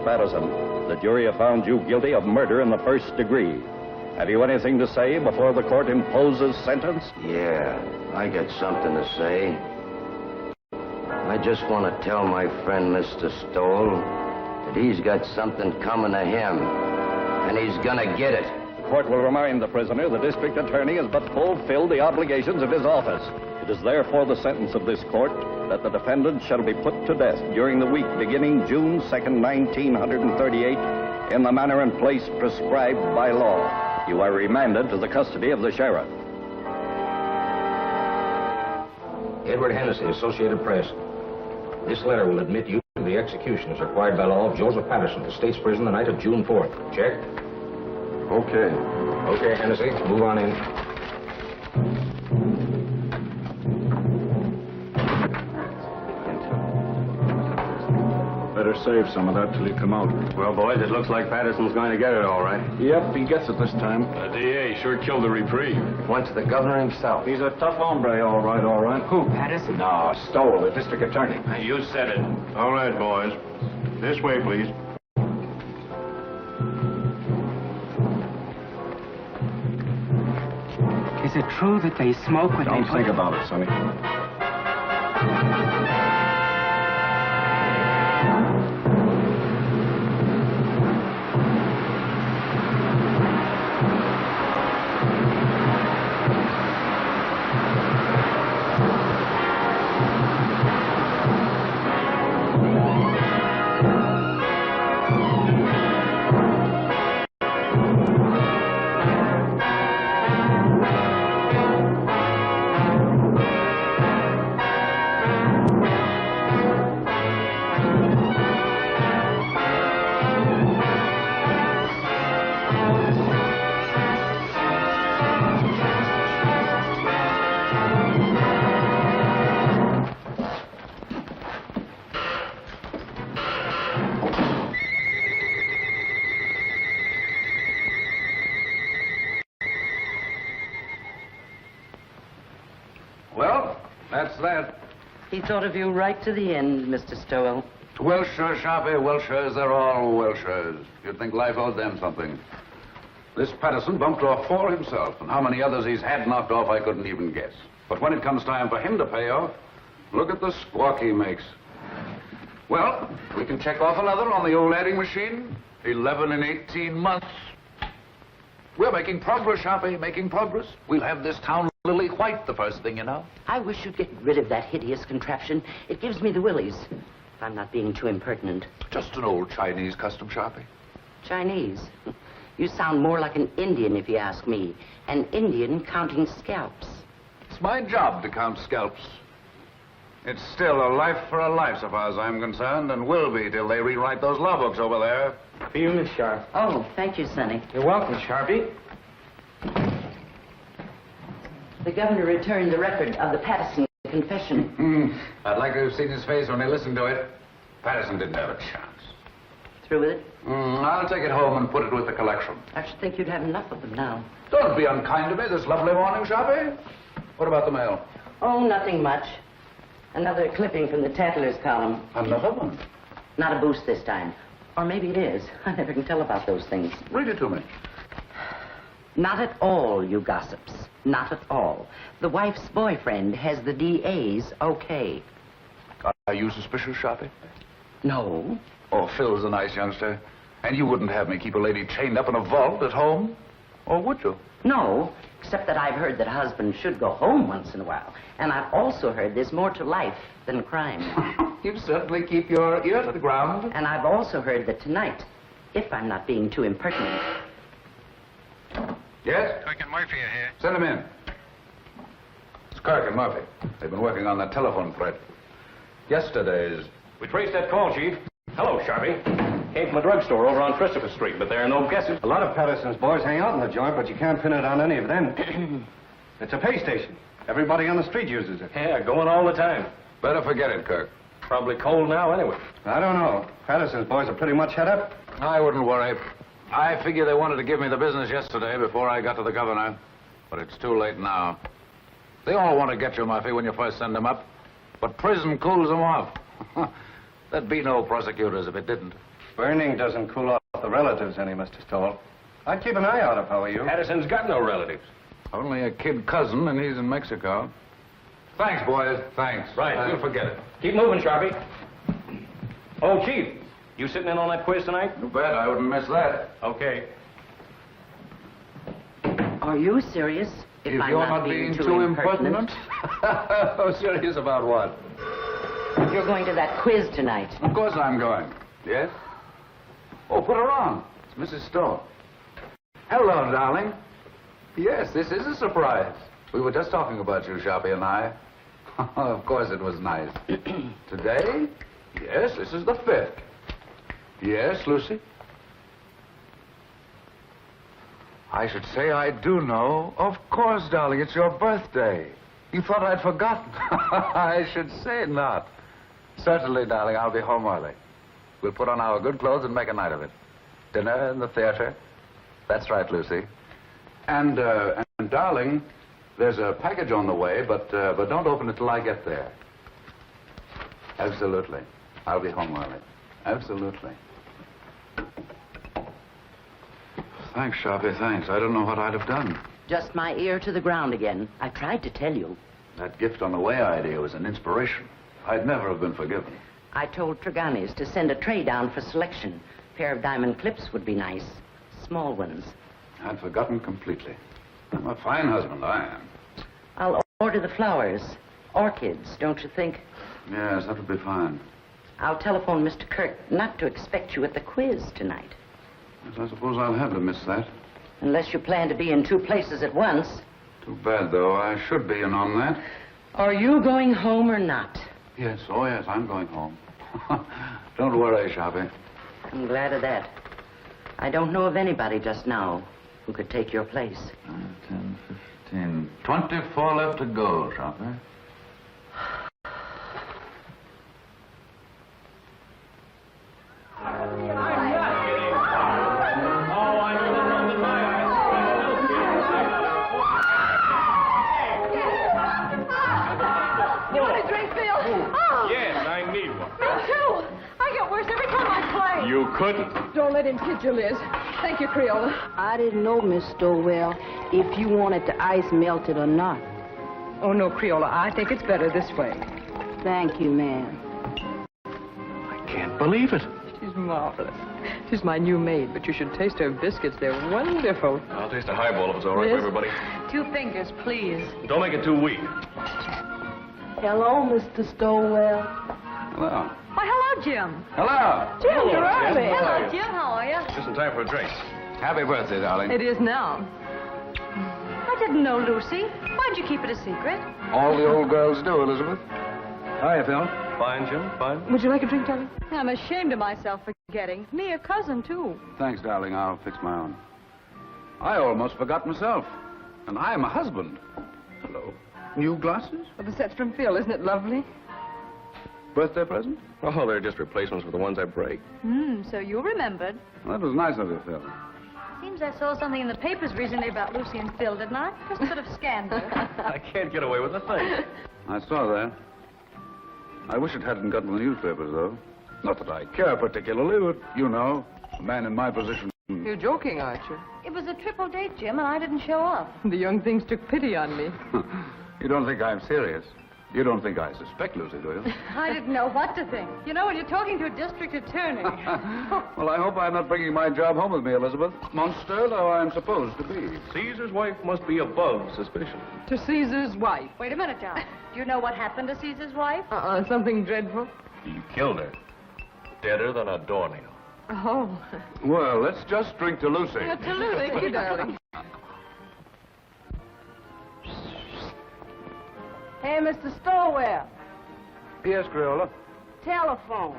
Mr. Patterson, the jury have found you guilty of murder in the first degree. Have you anything to say before the court imposes sentence? Yeah, I got something to say. I just want to tell my friend Mr. Stoll that he's got something coming to him, and he's gonna get it. The court will remind the prisoner the district attorney has but fulfilled the obligations of his office. It is therefore the sentence of this court that the defendant shall be put to death during the week beginning June 2nd, 1938, in the manner and place prescribed by law. You are remanded to the custody of the sheriff. Edward Hennessy, Associated Press. This letter will admit you to the execution as required by law of Joseph Patterson to State's Prison the night of June 4th. Check? Okay. Okay, Hennessy, move on in. Better save some of that till you come out. Well, boys, it looks like Patterson's going to get it all right. Yep, he gets it this time. The DA sure killed the reprieve. Went to the governor himself. He's a tough hombre, all right, all right. Who, Patterson? No, Stoll, the district attorney. You said it. All right, boys. This way, please. Is it true that they smoke when Don't think about it, Sonny. That's that. He thought of you right to the end, Mr. Stowell. Wilshire, Sharpie, Wilshires, they're all Wilshires. You'd think life owed them something. This Patterson bumped off 4 himself, and how many others he's had knocked off, I couldn't even guess. But when it comes time for him to pay off, look at the squawk he makes. Well, we can check off another on the old adding machine. 11 and 18 months. We're making progress, Sharpie, making progress. We'll have this town lily white the first thing you know. I wish you'd get rid of that hideous contraption. It gives me the willies. If I'm not being too impertinent. Just an old Chinese custom, Sharpie. Chinese? You sound more like an Indian, if you ask me. An Indian counting scalps. It's my job to count scalps. It's still a life for a life, so far as I'm concerned, and will be till they rewrite those law books over there. For you, Miss Sharp. Oh, thank you, Sonny. You're welcome, Sharpie. The governor returned the record of the Patterson confession. I'd like to have seen his face when he listened to it. Patterson didn't have a chance. Through with it? I'll take it home and put it with the collection. I should think you'd have enough of them now. Don't be unkind to me this lovely morning, Sharpie. What about the mail? Oh, nothing much. Another clipping from the Tattlers column. Another one? Not a boost this time. Or maybe it is. I never can tell about those things. Read it to me. Not at all, you gossips. Not at all. The wife's boyfriend has the DA's okay. Are you suspicious, Sharpie? No. Oh, Phil's a nice youngster. And you wouldn't have me keep a lady chained up in a vault at home? Or would you? No, except that I've heard that husbands should go home once in a while. And I've also heard there's more to life than crime. You certainly keep your ear to the ground. And I've also heard that tonight, if I'm not being too impertinent... Yes? Kirk and Murphy are here. Send them in. It's Kirk and Murphy. They've been working on that telephone thread. Yesterday's... We traced that call, Chief. Hello, Sharpie. Came from a drugstore over on Christopher Street, but there are no guesses. A lot of Patterson's boys hang out in the joint, but you can't pin it on any of them. It's a pay station. Everybody on the street uses it. Yeah, going all the time. Better forget it, Kirk. Probably cold now anyway. I don't know. Patterson's boys are pretty much head up. I wouldn't worry. I figure they wanted to give me the business yesterday before I got to the governor. But it's too late now. They all want to get you, Murphy, when you first send them up. But prison cools them off. There'd be no prosecutors if it didn't. Burning doesn't cool off the relatives any, Mr. Stoll. I'd keep an eye out if I were you. Patterson's got no relatives. Only a kid cousin, and he's in Mexico. Thanks, boys. Thanks. Right, you'll forget it. Keep moving, Sharpie. Oh, Chief, you sitting in on that quiz tonight? You bet. I wouldn't miss that. Okay. Are you serious? If I'm you're not being too impertinent. Oh, serious about what? You're going to that quiz tonight. Of course I'm going. Yes? Oh, put her on. It's Mrs. Stoll. Hello, darling. Yes, this is a surprise. We were just talking about you, Sharpie and I. Of course it was nice. Today? Yes, this is the 5th. Yes, Lucy? I should say I do know. Of course, darling, it's your birthday. You thought I'd forgotten. I should say not. Certainly, darling, I'll be home early. We'll put on our good clothes and make a night of it. Dinner in the theater. That's right, Lucy. And darling, there's a package on the way, but don't open it till I get there. Absolutely. I'll be home early. Absolutely. Thanks, Sharpie, thanks. I don't know what I'd have done. Just my ear to the ground again. I tried to tell you. That gift on the way idea was an inspiration. I'd never have been forgiven. I told Tregani's to send a tray down for selection. A pair of diamond clips would be nice. Small ones. I'd forgotten completely. I'm a fine husband, I am. I'll order the flowers. Orchids, don't you think? Yes, that would be fine. I'll telephone Mr. Kirk not to expect you at the quiz tonight. Yes, I suppose I'll have to miss that. Unless you plan to be in 2 places at once. Too bad, though. I should be in on that. Are you going home or not? Yes, oh yes, I'm going home. Don't worry, Sharpie. I'm glad of that. I don't know of anybody just now who could take your place. 10, 15, 24 left to go, Sharpie. You couldn't. Don't let him kid you, Liz. Thank you, Creola. I didn't know, Miss Stowell, if you wanted the ice melted or not. Oh, no, Creola. I think it's better this way. Thank you, ma'am. I can't believe it. She's marvelous. She's my new maid, but you should taste her biscuits. They're wonderful. I'll taste a highball if it's all right for everybody. 2 fingers, please. Don't make it too weak. Hello, Mr. Stowell. Hello. Why, hello, Jim. Hello. Jim, you're early. Hello, Jim. How are you? Just in time for a drink. Happy birthday, darling. It is now. I didn't know, Lucy. Why'd you keep it a secret? All the old girls do, Elizabeth. Hiya, Phil. Fine, Jim, fine. Would you like a drink, darling? I'm ashamed of myself for forgetting. Me, your cousin, too. Thanks, darling. I'll fix my own. I almost forgot myself. And I'm a husband. Hello. New glasses? Well, the set's from Phil. Isn't it lovely? Birthday present? Oh, they're just replacements for the ones I break. So you remembered. Well, that was nice of you, Phil. Seems I saw something in the papers recently about Lucy and Phil, didn't I? Just a bit of scandal. I can't get away with a thing. I saw that. I wish it hadn't gotten the newspapers, though. Not that I care particularly, but you know, a man in my position. You're joking, aren't you? It was a triple date, Jim, and I didn't show up. The young things took pity on me. You don't think I'm serious? You don't think I suspect Lucy, do you? I didn't know what to think. You know, when you're talking to a district attorney. Well, I hope I'm not bringing my job home with me, Elizabeth. Monster though I'm supposed to be. Caesar's wife must be above suspicion. To Caesar's wife. Wait a minute, John. Do you know what happened to Caesar's wife? Something dreadful. He killed her. Deader than a doornail. Oh. Well, let's just drink to Lucy. To Lucy. Thank you, darling. Hey, Mr. Stowell. Yes, Creola. Telephone.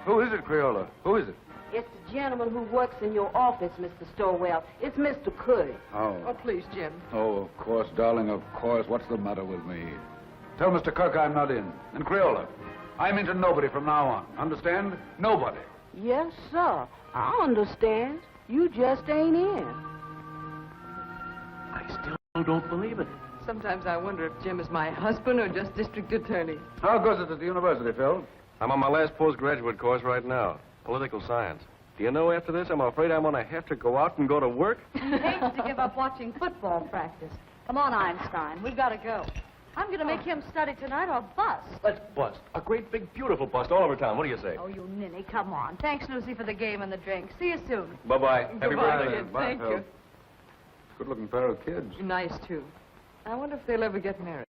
Who is it, Creola? Who is it? It's the gentleman who works in your office, Mr. Stowell. It's Mr. Curry. Oh, please, Jim. Oh, of course, darling, of course. What's the matter with me? Tell Mr. Kirk I'm not in. And Creola, I'm into nobody from now on. Understand? Nobody. Yes, sir. I understand. You just ain't in. I still don't believe it. Sometimes I wonder if Jim is my husband or just district attorney. How goes it at the university, Phil? I'm on my last postgraduate course right now. Political science. Do you know, after this, I'm afraid I'm going to have to go out and go to work? He hates to give up watching football practice. Come on, Einstein. We've got to go. I'm going to make him study tonight or bust. Let's bust. A great, big, beautiful bust all over town. What do you say? Oh, you ninny, come on. Thanks, Lucy, for the game and the drink. See you soon. Bye-bye. Happy Goodbye, birthday. kid. Thank you. Good-looking pair of kids. Nice, too. I wonder if they'll ever get married.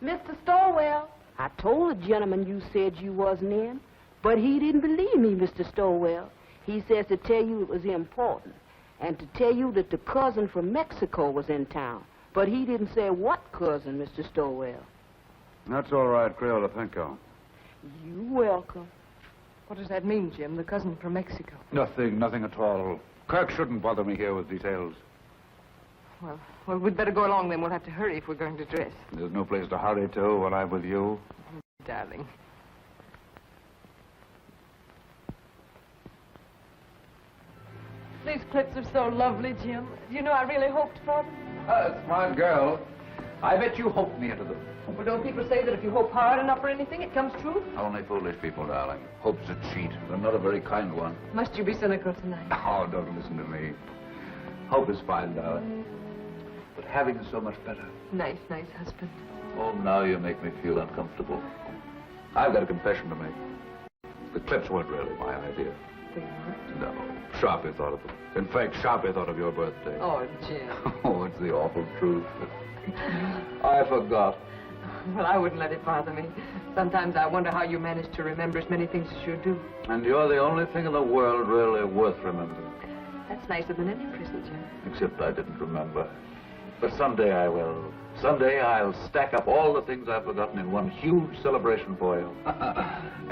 Mr. Stowell, I told the gentleman you said you wasn't in, but he didn't believe me, Mr. Stowell. He says to tell you it was important, and to tell you that the cousin from Mexico was in town. But he didn't say what cousin, Mr. Stowell. That's all right, Crayola. Thank you. You're welcome. What does that mean, Jim? The cousin from Mexico? Nothing at all. Kirk shouldn't bother me here with details. Well, we'd better go along then. We'll have to hurry if we're going to dress. There's no place to hurry to when I'm with you. Darling. These clips are so lovely, Jim. You know, I really hoped for them. Smart girl. I bet you hoped me into them. Well, don't people say that if you hope hard enough for anything, it comes true? Only foolish people, darling. Hope's a cheat, and not a very kind one. Must you be cynical tonight? Oh, don't listen to me. Hope is fine, darling. But having is so much better. Nice husband. Oh, now you make me feel uncomfortable. I've got a confession to make. The clips weren't really my idea. They weren't? No. Sharpie thought of them. In fact, Sharpie thought of your birthday. Oh, Jim. Oh, it's the awful truth. I forgot. Well, I wouldn't let it bother me. Sometimes I wonder how you manage to remember as many things as you do. And you're the only thing in the world really worth remembering. That's nicer than any present, Jim. Except I didn't remember. But someday I will. Someday I'll stack up all the things I've forgotten in one huge celebration for you.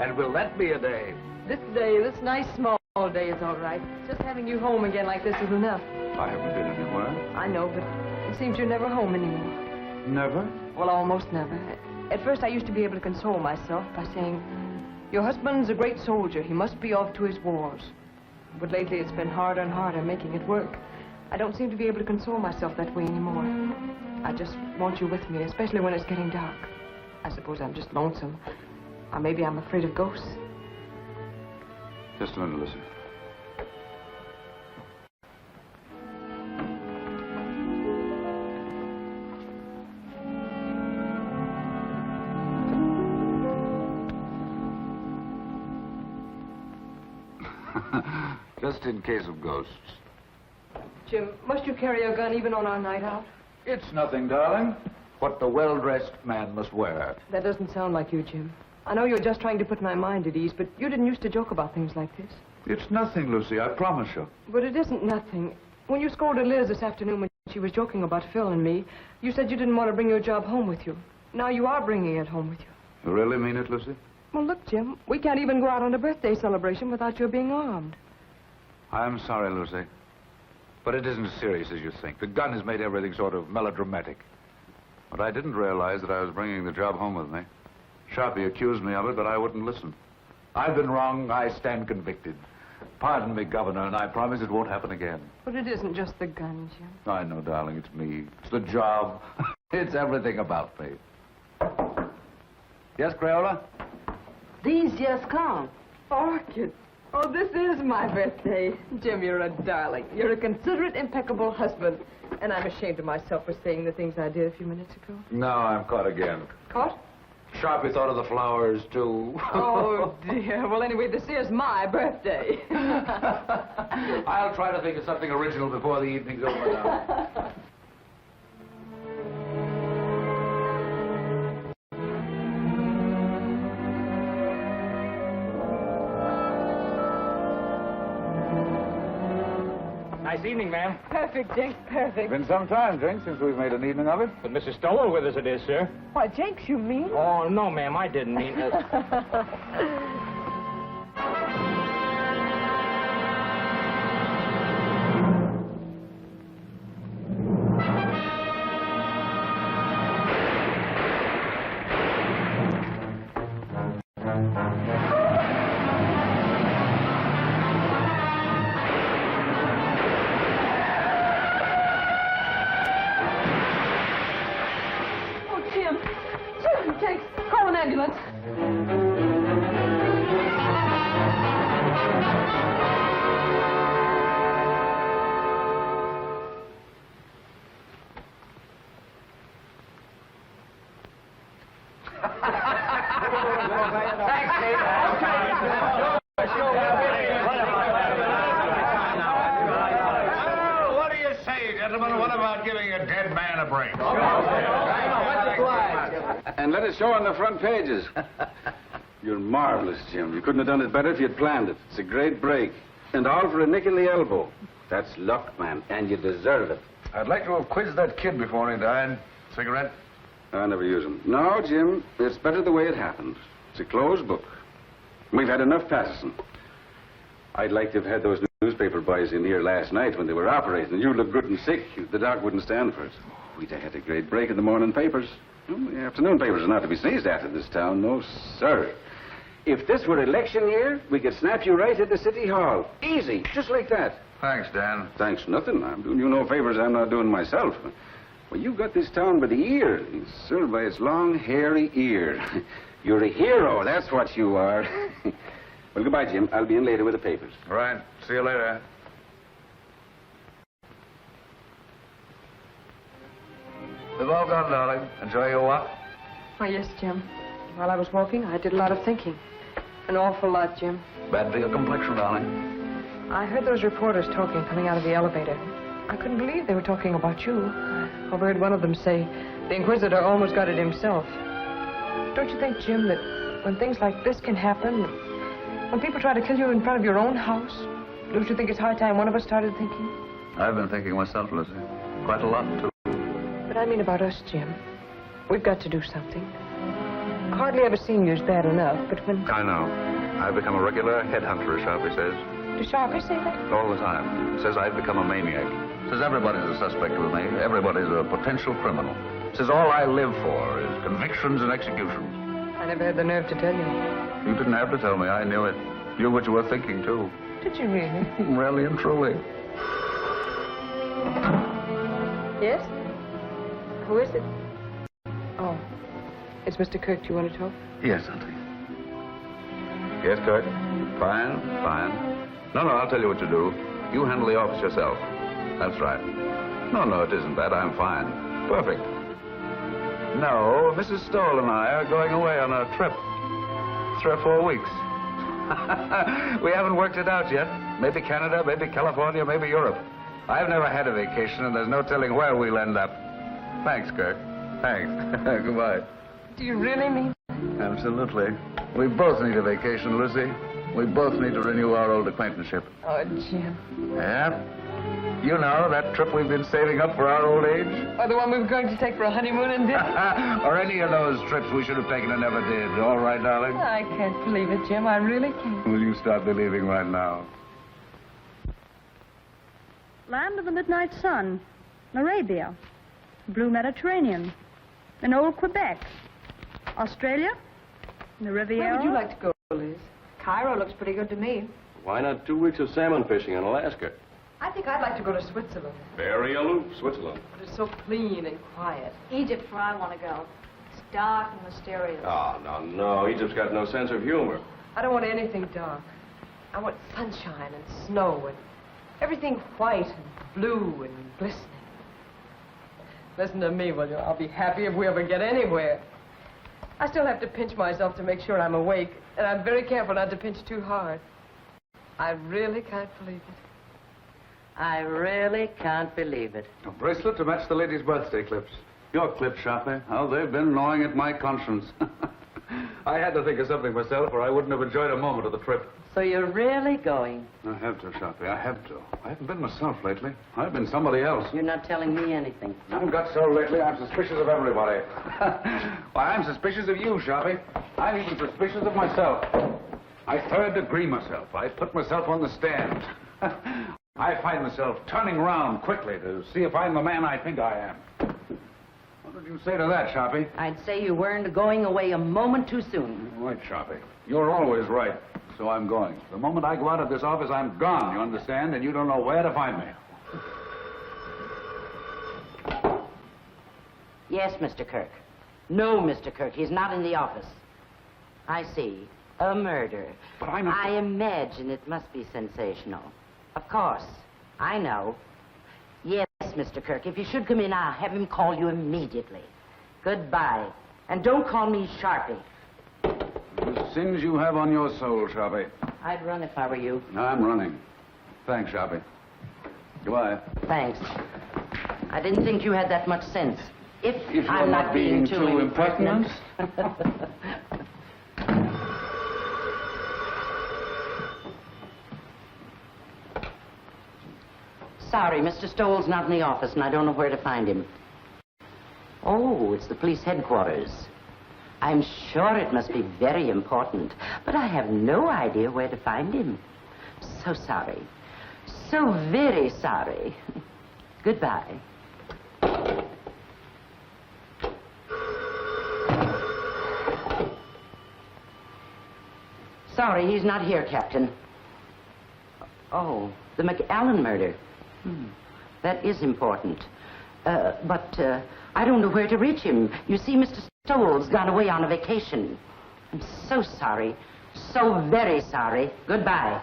And will that be a day? This nice small day is all right. Just having you home again like this is enough. I haven't been anywhere. I know, but it seems you're never home anymore. Never? Well, almost never. At first I used to be able to console myself by saying, your husband's a great soldier. He must be off to his wars. But lately it's been harder and harder making it work. I don't seem to be able to console myself that way anymore. I just want you with me, especially when it's getting dark. I suppose I'm just lonesome. Or maybe I'm afraid of ghosts. Just a minute, Lucy. Just in case of ghosts. Jim, must you carry a gun even on our night out? It's nothing, darling. What the well-dressed man must wear. That doesn't sound like you, Jim. I know you're just trying to put my mind at ease, but you didn't used to joke about things like this. It's nothing, Lucy, I promise you. But it isn't nothing. When you scolded Liz this afternoon when she was joking about Phil and me, you said you didn't want to bring your job home with you. Now you are bringing it home with you. You really mean it, Lucy? Well, look, Jim, we can't even go out on a birthday celebration without your being armed. I'm sorry, Lucy. But it isn't as serious as you think. The gun has made everything sort of melodramatic. But I didn't realize that I was bringing the job home with me. Sharpie accused me of it, but I wouldn't listen. I've been wrong. I stand convicted. Pardon me, Governor, and I promise it won't happen again. But it isn't just the gun, Jim. I know, darling. It's me. It's the job. It's everything about me. Yes, Crayola? These just come. Orchid. Oh, this is my birthday. Jim, you're a darling. You're a considerate, impeccable husband. And I'm ashamed of myself for saying the things I did a few minutes ago. No, I'm caught again. Caught? Sharpie thought of the flowers, too. Oh, dear. Well, anyway, this is my birthday. I'll try to think of something original before the evening's over now. Nice evening, ma'am. Perfect, Jenks, perfect. Been some time, Jinx, since we've made an evening of it. But Mrs. Stowell with us it is, sir. Why, Jenks, you mean? Oh, no, ma'am, I didn't mean... Jenks, call an ambulance. Well, what do you say, gentlemen? What about giving a dead man a break? And let it show on the front pages. You're marvelous, Jim. You couldn't have done it better if you'd planned it. It's a great break. And all for a nick in the elbow. That's luck, man, and you deserve it. I'd like to have quizzed that kid before he died. Cigarette? I never use them. No, Jim, it's better the way it happened. It's a closed book. We've had enough Patterson. I'd like to have had those newspaper boys in here last night when they were operating. You look good and sick. The doc wouldn't stand for it. We'd have had a great break in the morning papers. Well, the afternoon papers are not to be sneezed at in this town. No, sir. If this were election year, we could snap you right at the city hall. Easy, just like that. Thanks, Dan. Thanks nothing. I'm doing you no favors I'm not doing myself. Well, you've got this town by the ear. Sir, by its long, hairy ear. You're a hero, that's what you are. Well, goodbye, Jim. I'll be in later with the papers. Right. See you later. We've all gone, darling. Enjoy your walk? Oh, yes, Jim. While I was walking, I did a lot of thinking. An awful lot, Jim. Bad for your complexion, darling. I heard those reporters talking coming out of the elevator. I couldn't believe they were talking about you. I overheard one of them say, the Inquisitor almost got it himself. Don't you think, Jim, that when things like this can happen, when people try to kill you in front of your own house, don't you think it's high time one of us started thinking? I've been thinking myself, Lucy. Quite a lot, too. But I mean about us, Jim. We've got to do something. Hardly ever seeing you is bad enough, but when... I know. I've become a regular headhunter, Sharpie says. Does Sharpie say that? All the time. Says I've become a maniac. Says everybody's a suspect with me. Everybody's a potential criminal. Says all I live for is convictions and executions. I never had the nerve to tell you. You didn't have to tell me. I knew it. Knew what you were thinking, too. Did you really? Really and truly. Yes? Who is it? Oh. It's Mr. Kirk. Do you want to talk? Yes, Auntie. Yes, Kirk? Fine, fine. No, I'll tell you what to do. You handle the office yourself. That's right. No, it isn't that. I'm fine. Perfect. No, Mrs. Stoll and I are going away on a trip. 3 or 4 weeks. We haven't worked it out yet. Maybe Canada, maybe California, maybe Europe. I've never had a vacation, and there's no telling where we'll end up. Thanks, Kirk. Thanks. Goodbye. Do you really mean? Absolutely. We both need a vacation, Lucy. We both need to renew our old acquaintanceship. Oh, Jim. Yeah? You know, that trip we've been saving up for our old age? Or the one we were going to take for a honeymoon and didn't? Or any of those trips we should have taken and never did. All right, darling? I can't believe it, Jim. I really can't. Will you start believing right now? Land of the midnight sun, Arabia, blue Mediterranean, and old Quebec, Australia, the Riviera. Where would you like to go, Liz? Cairo looks pretty good to me. Why not 2 weeks of salmon fishing in Alaska? I think I'd like to go to Switzerland. Very aloof, Switzerland. But it's so clean and quiet. Egypt, where I want to go. It's dark and mysterious. Oh, no. Egypt's got no sense of humor. I don't want anything dark. I want sunshine and snow and everything white and blue and glistening. Listen to me, will you? I'll be happy if we ever get anywhere. I still have to pinch myself to make sure I'm awake, and I'm very careful not to pinch too hard. I really can't believe it. I really can't believe it. A bracelet to match the lady's birthday clips. Your clips, Sharpie. Oh, they've been gnawing at my conscience. I had to think of something myself, or I wouldn't have enjoyed a moment of the trip. So you're really going? I have to, Sharpie. I have to. I haven't been myself lately. I've been somebody else. You're not telling me anything. I haven't got so lately. I'm suspicious of everybody. Why, I'm suspicious of you, Sharpie. I'm even suspicious of myself. I third degree myself. I put myself on the stand. I find myself turning around quickly to see if I'm the man I think I am. What would you say to that, Sharpie? I'd say you weren't going away a moment too soon. Right, Sharpie. You're always right. So I'm going. The moment I go out of this office, I'm gone, you understand? And you don't know where to find me. Yes, Mr. Kirk. No, Mr. Kirk, he's not in the office. I see. A murder. But I'm not... I imagine it must be sensational. Of course. I know. Yes, Mr. Kirk, if you should come in, I'll have him call you immediately. Goodbye. And don't call me Sharpie. Sins you have on your soul, Sharpie. I'd run if I were you. I'm running. Thanks, Sharpie. Goodbye. Thanks. I didn't think you had that much sense. If you're I'm not being too impertinent. Sorry, Mr. Stoll's not in the office, and I don't know where to find him. Oh, it's the police headquarters. I'm sure it must be very important, but I have no idea where to find him. So sorry. So very sorry. Goodbye. Sorry, he's not here, Captain. Oh, the McAllen murder. That is important. But I don't know where to reach him. You see, Mr. Stoll's gone away on a vacation. I'm so sorry. So very sorry. Goodbye.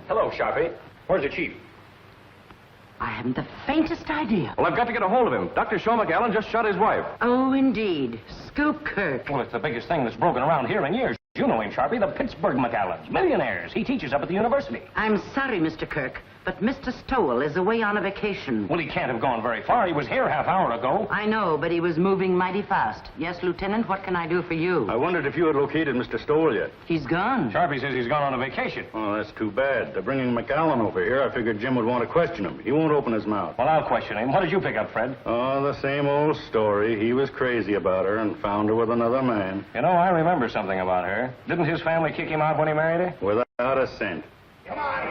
Hello, Sharpie. Where's the chief? I haven't the faintest idea. Well, I've got to get a hold of him. Dr. Shaw McAllen just shot his wife. Oh, indeed. Scoop Kirk. Well, it's the biggest thing that's broken around here in years. You know him, Sharpie, the Pittsburgh McAllens. Millionaires. He teaches up at the university. I'm sorry, Mr. Kirk, but Mr. Stowell is away on a vacation. Well, he can't have gone very far. He was here half hour ago. I know, but he was moving mighty fast. Yes, Lieutenant, what can I do for you? I wondered if you had located Mr. Stowell yet. He's gone. Sharpie says he's gone on a vacation. Oh, that's too bad. They're bringing McAllen over here. I figured Jim would want to question him. He won't open his mouth. Well, I'll question him. What did you pick up, Fred? Oh, the same old story. He was crazy about her and found her with another man. You know, I remember something about her. Didn't his family kick him out when he married her? Without a cent. Come on.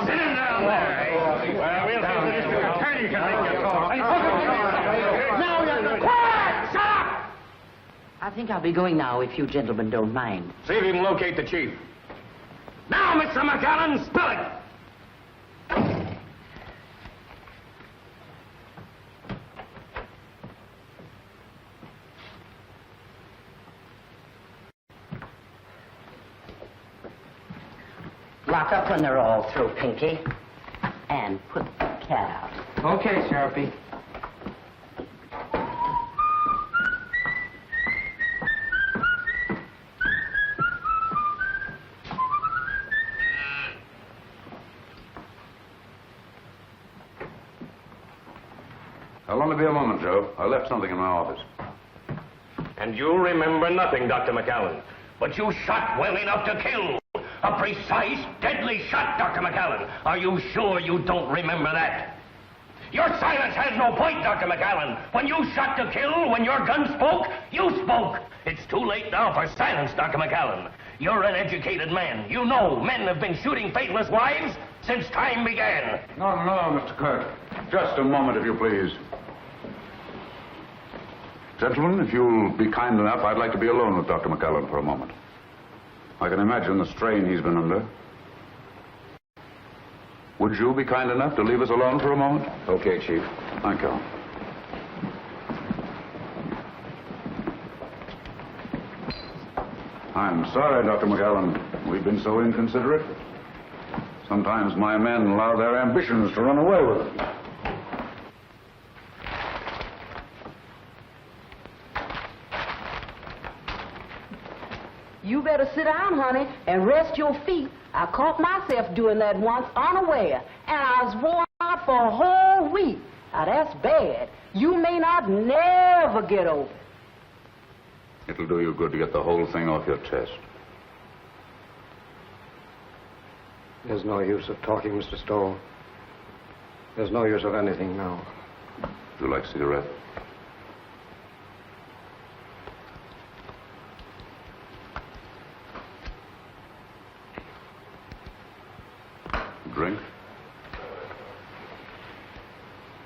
Sit him down there. Well, we'll have the district attorney can make your call. Now, quiet! Shut up! I think I'll be going now, if you gentlemen don't mind. See if you can locate the chief. Now, Mr. McAllen, spill it. Lock up when they're all through, Pinky. And put the cat out. Okay, Sharpie. I'll only be a moment, Joe. I left something in my office. And you remember nothing, Dr. McAllen. But you shot well enough to kill. A precise, deadly shot, Dr. McAllen. Are you sure you don't remember that? Your silence has no point, Dr. McAllen. When you shot to kill, when your gun spoke, you spoke. It's too late now for silence, Dr. McAllen. You're an educated man. You know men have been shooting faithless wives since time began. No, Mr. Kirk. Just a moment, if you please. Gentlemen, if you'll be kind enough, I'd like to be alone with Dr. McAllen for a moment. I can imagine the strain he's been under. Would you be kind enough to leave us alone for a moment? Okay, Chief. Thank you. I'm sorry, Dr. McAllen. We've been so inconsiderate. Sometimes my men allow their ambitions to run away with them. You better sit down, honey, and rest your feet. I caught myself doing that once unaware, and I was worn out for a whole week. Now, that's bad. You may not never get over it. It'll do you good to get the whole thing off your chest. There's no use of talking, Mr. Stoll. There's no use of anything now. Would you like a cigarette? Drink?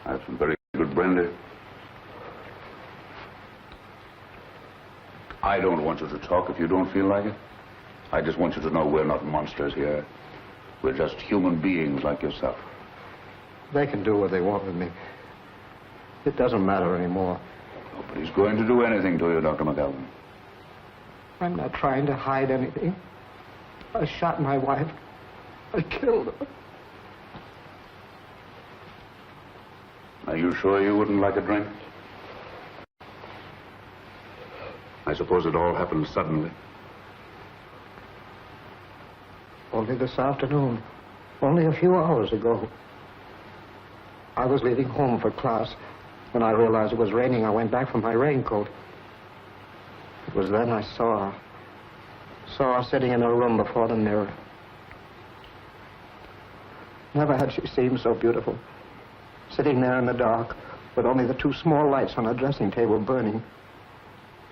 I have some very good brandy. I don't want you to talk if you don't feel like it. I just want you to know we're not monsters here. We're just human beings like yourself. They can do what they want with me. It doesn't matter anymore. Nobody's going to do anything to you, Dr. McAllen. I'm not trying to hide anything. I shot my wife. I killed her. Are you sure you wouldn't like a drink? I suppose it all happened suddenly. Only this afternoon. Only a few hours ago. I was leaving home for class. When I realized it was raining, I went back for my raincoat. It was then I saw her sitting in her room before the mirror. Never had she seemed so beautiful. Sitting there in the dark, with only the two small lights on her dressing table burning,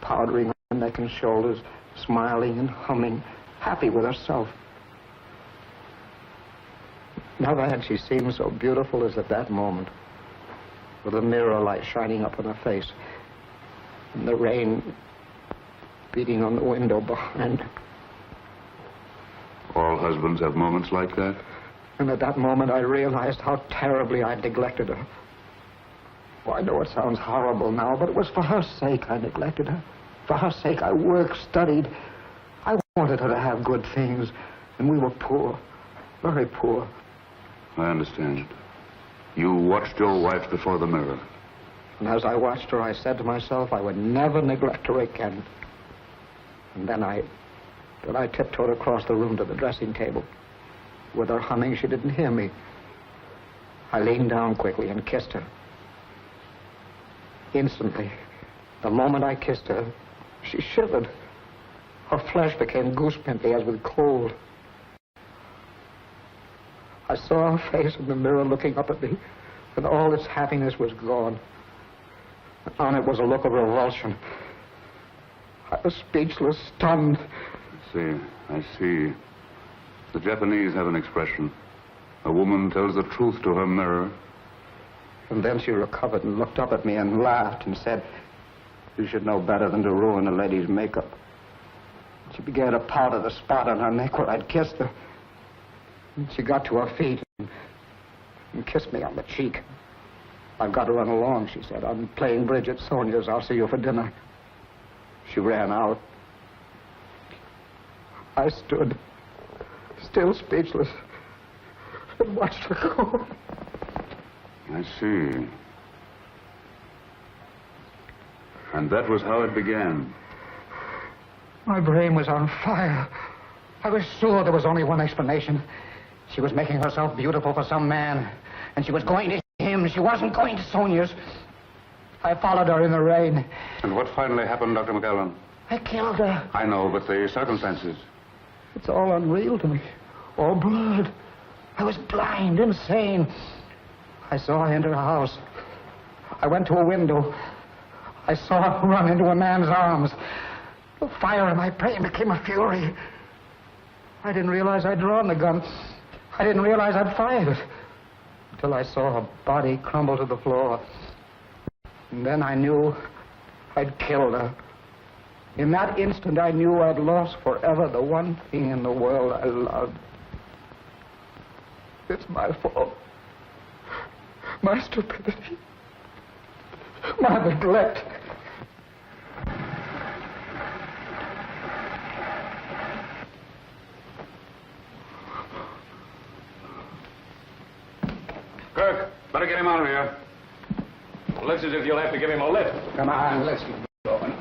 powdering her neck and shoulders, smiling and humming, happy with herself. Never had she seemed so beautiful as at that moment, with the mirror light shining up on her face, and the rain beating on the window behind her. All husbands have moments like that. And at that moment, I realized how terribly I'd neglected her. Oh, I know it sounds horrible now, but it was for her sake I neglected her. For her sake, I worked, studied. I wanted her to have good things, and we were poor, very poor. I understand. You watched your wife before the mirror. And as I watched her, I said to myself I would never neglect her again. And then I tiptoed across the room to the dressing table. With her humming, she didn't hear me. I leaned down quickly and kissed her. Instantly, the moment I kissed her, she shivered. Her flesh became goose-pimply as with cold. I saw her face in the mirror looking up at me, and all its happiness was gone. On it was a look of revulsion. I was speechless, stunned. I see. The Japanese have an expression. A woman tells the truth to her mirror. And then she recovered and looked up at me and laughed and said, "You should know better than to ruin a lady's makeup." She began to powder the spot on her neck where I'd kissed her. And she got to her feet and kissed me on the cheek. "I've got to run along," she said. "I'm playing bridge at Sonia's. I'll see you for dinner." She ran out. I stood, still speechless, and watched her go. I see. And that was how it began. My brain was on fire. I was sure there was only one explanation. She was making herself beautiful for some man, and she was going to him. She wasn't going to Sonia's. I followed her in the rain. And what finally happened, Dr. McAllen? I killed her. I know, but the circumstances. It's all unreal to me. All blurred. I was blind, insane. I saw her enter a house. I went to a window. I saw her run into a man's arms. The fire in my brain became a fury. I didn't realize I'd drawn the gun. I didn't realize I'd fired it. Until I saw her body crumble to the floor. And then I knew I'd killed her. In that instant, I knew I'd lost forever the one thing in the world I loved. It's my fault. My stupidity. My neglect. Kirk, better get him out of here. Looks as if you'll have to give him a lift. Come on, let's get going.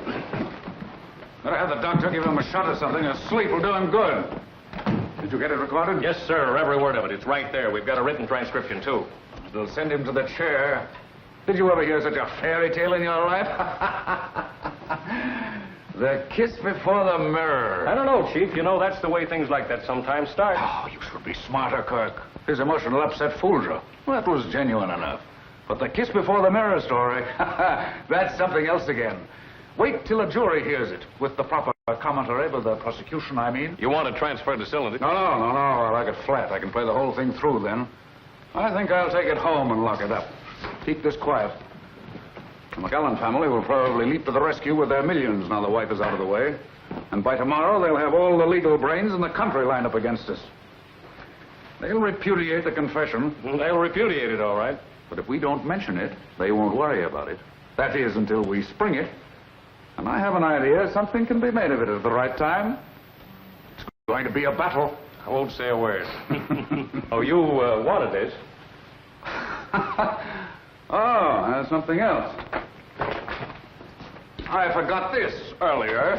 Better have the doctor give him a shot or something. A sleep will do him good. Did you get it recorded? Yes, sir. Every word of it. It's right there. We've got a written transcription, too. They'll send him to the chair. Did you ever hear such a fairy tale in your life? The kiss before the mirror. I don't know, Chief. You know, that's the way things like that sometimes start. Oh, you should be smarter, Kirk. His emotional upset fooled you. Well, that was genuine enough. But the kiss before the mirror story, that's something else again. Wait till a jury hears it, with the proper commentary by the prosecution, I mean. You want to transfer the cylinder? No. I like it flat. I can play the whole thing through then. I think I'll take it home and lock it up. Keep this quiet. The McAllen family will probably leap to the rescue with their millions now the wife is out of the way. And by tomorrow, they'll have all the legal brains in the country lined up against us. They'll repudiate the confession. They'll repudiate it, all right. But if we don't mention it, they won't worry about it. That is, until we spring it. And I have an idea something can be made of it at the right time. It's going to be a battle. I won't say a word. Oh, you wanted this. Oh, there's something else. I forgot this earlier.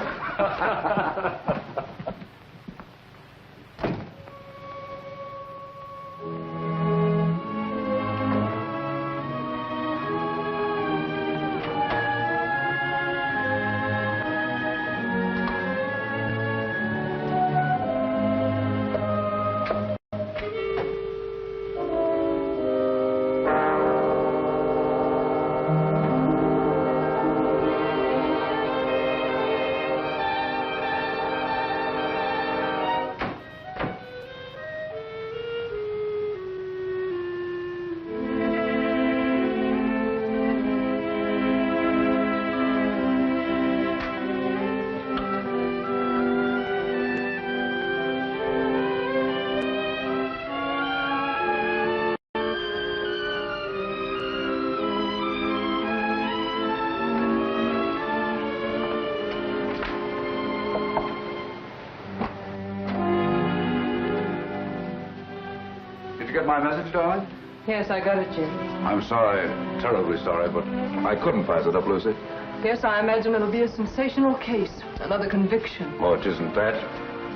Did you get my message, darling? Yes, I got it, Jim. I'm sorry, terribly sorry, but I couldn't pass it up, Lucy. Yes, I imagine it'll be a sensational case. Another conviction. Oh, it isn't that.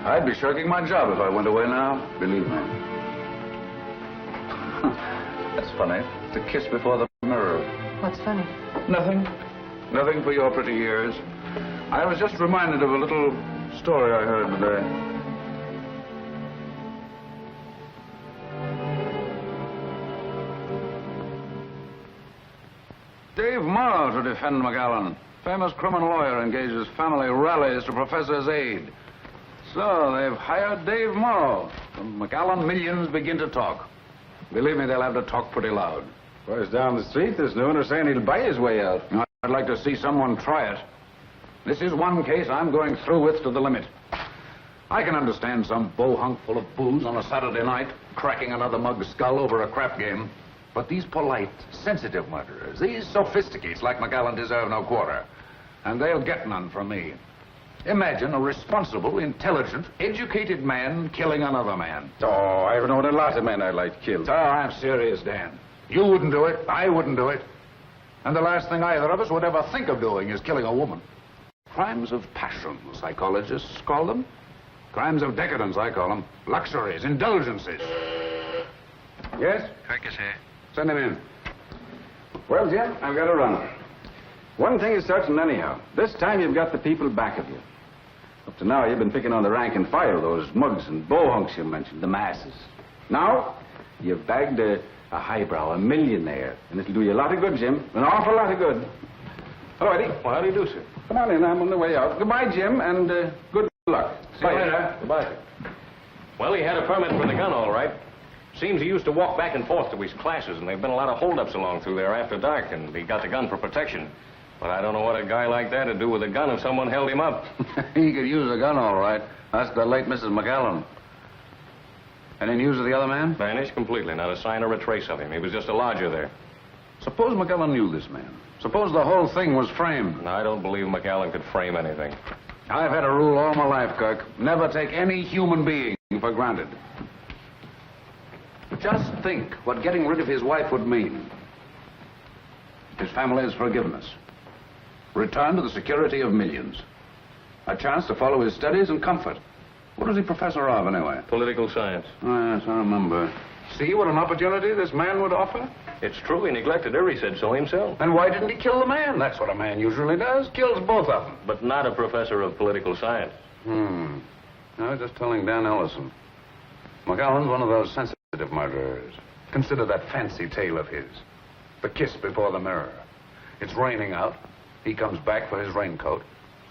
I'd be shirking my job if I went away now, believe me. That's funny. The kiss before the mirror. What's funny? Nothing. Nothing for your pretty ears. I was just reminded of a little story I heard today. Dave Morrow to defend McAllen. Famous criminal lawyer engages family rallies to professor's aid. So they've hired Dave Morrow. From McAllen, millions begin to talk. Believe me, they'll have to talk pretty loud. Boys down the street this noon are saying he'll buy his way out. I'd like to see someone try it. This is one case I'm going through with to the limit. I can understand some bohunk full of booze on a Saturday night cracking another mug's skull over a crap game. But these polite, sensitive murderers, these sophisticates like McAllen deserve no quarter. And they'll get none from me. Imagine a responsible, intelligent, educated man killing another man. Oh, I've known a lot of men I'd like killed. Oh, I'm serious, Dan. You wouldn't do it. I wouldn't do it. And the last thing either of us would ever think of doing is killing a woman. Crimes of passion, psychologists call them. Crimes of decadence, I call them. Luxuries, indulgences. Yes? Fergus here. Send him in. Well, Jim, I've got to run. One thing is certain anyhow. This time you've got the people back of you. Up to now, you've been picking on the rank and file, those mugs and bohunks you mentioned, the masses. Now, you've bagged a highbrow, a millionaire, and it'll do you a lot of good, Jim. An awful lot of good. Hello, Eddie. Well, how do you do, sir? Come on in, I'm on the way out. Goodbye, Jim, and good luck. See you later. Goodbye, sir. Well, he had a permit for the gun, all right. Seems he used to walk back and forth to his classes, and there have been a lot of holdups along through there after dark, and he got the gun for protection. But I don't know what a guy like that would do with a gun if someone held him up. He could use a gun, all right. Ask the late Mrs. McAllen. Any news of the other man? Vanished completely. Not a sign or a trace of him. He was just a lodger there. Suppose McAllen knew this man. Suppose the whole thing was framed. No, I don't believe McAllen could frame anything. I've had a rule all my life, Kirk. Never take any human being for granted. Just think what getting rid of his wife would mean. His family's forgiveness. Return to the security of millions. A chance to follow his studies and comfort. What was he professor of, anyway? Political science. Oh, yes, I remember. See what an opportunity this man would offer? It's true. He neglected her. He said so himself. And why didn't he kill the man? That's what a man usually does. Kills both of them. But not a professor of political science. I was just telling Dan Ellison. McAllen's one of those sensitive murderers. Consider that fancy tale of his. The kiss before the mirror. It's raining out. He comes back for his raincoat,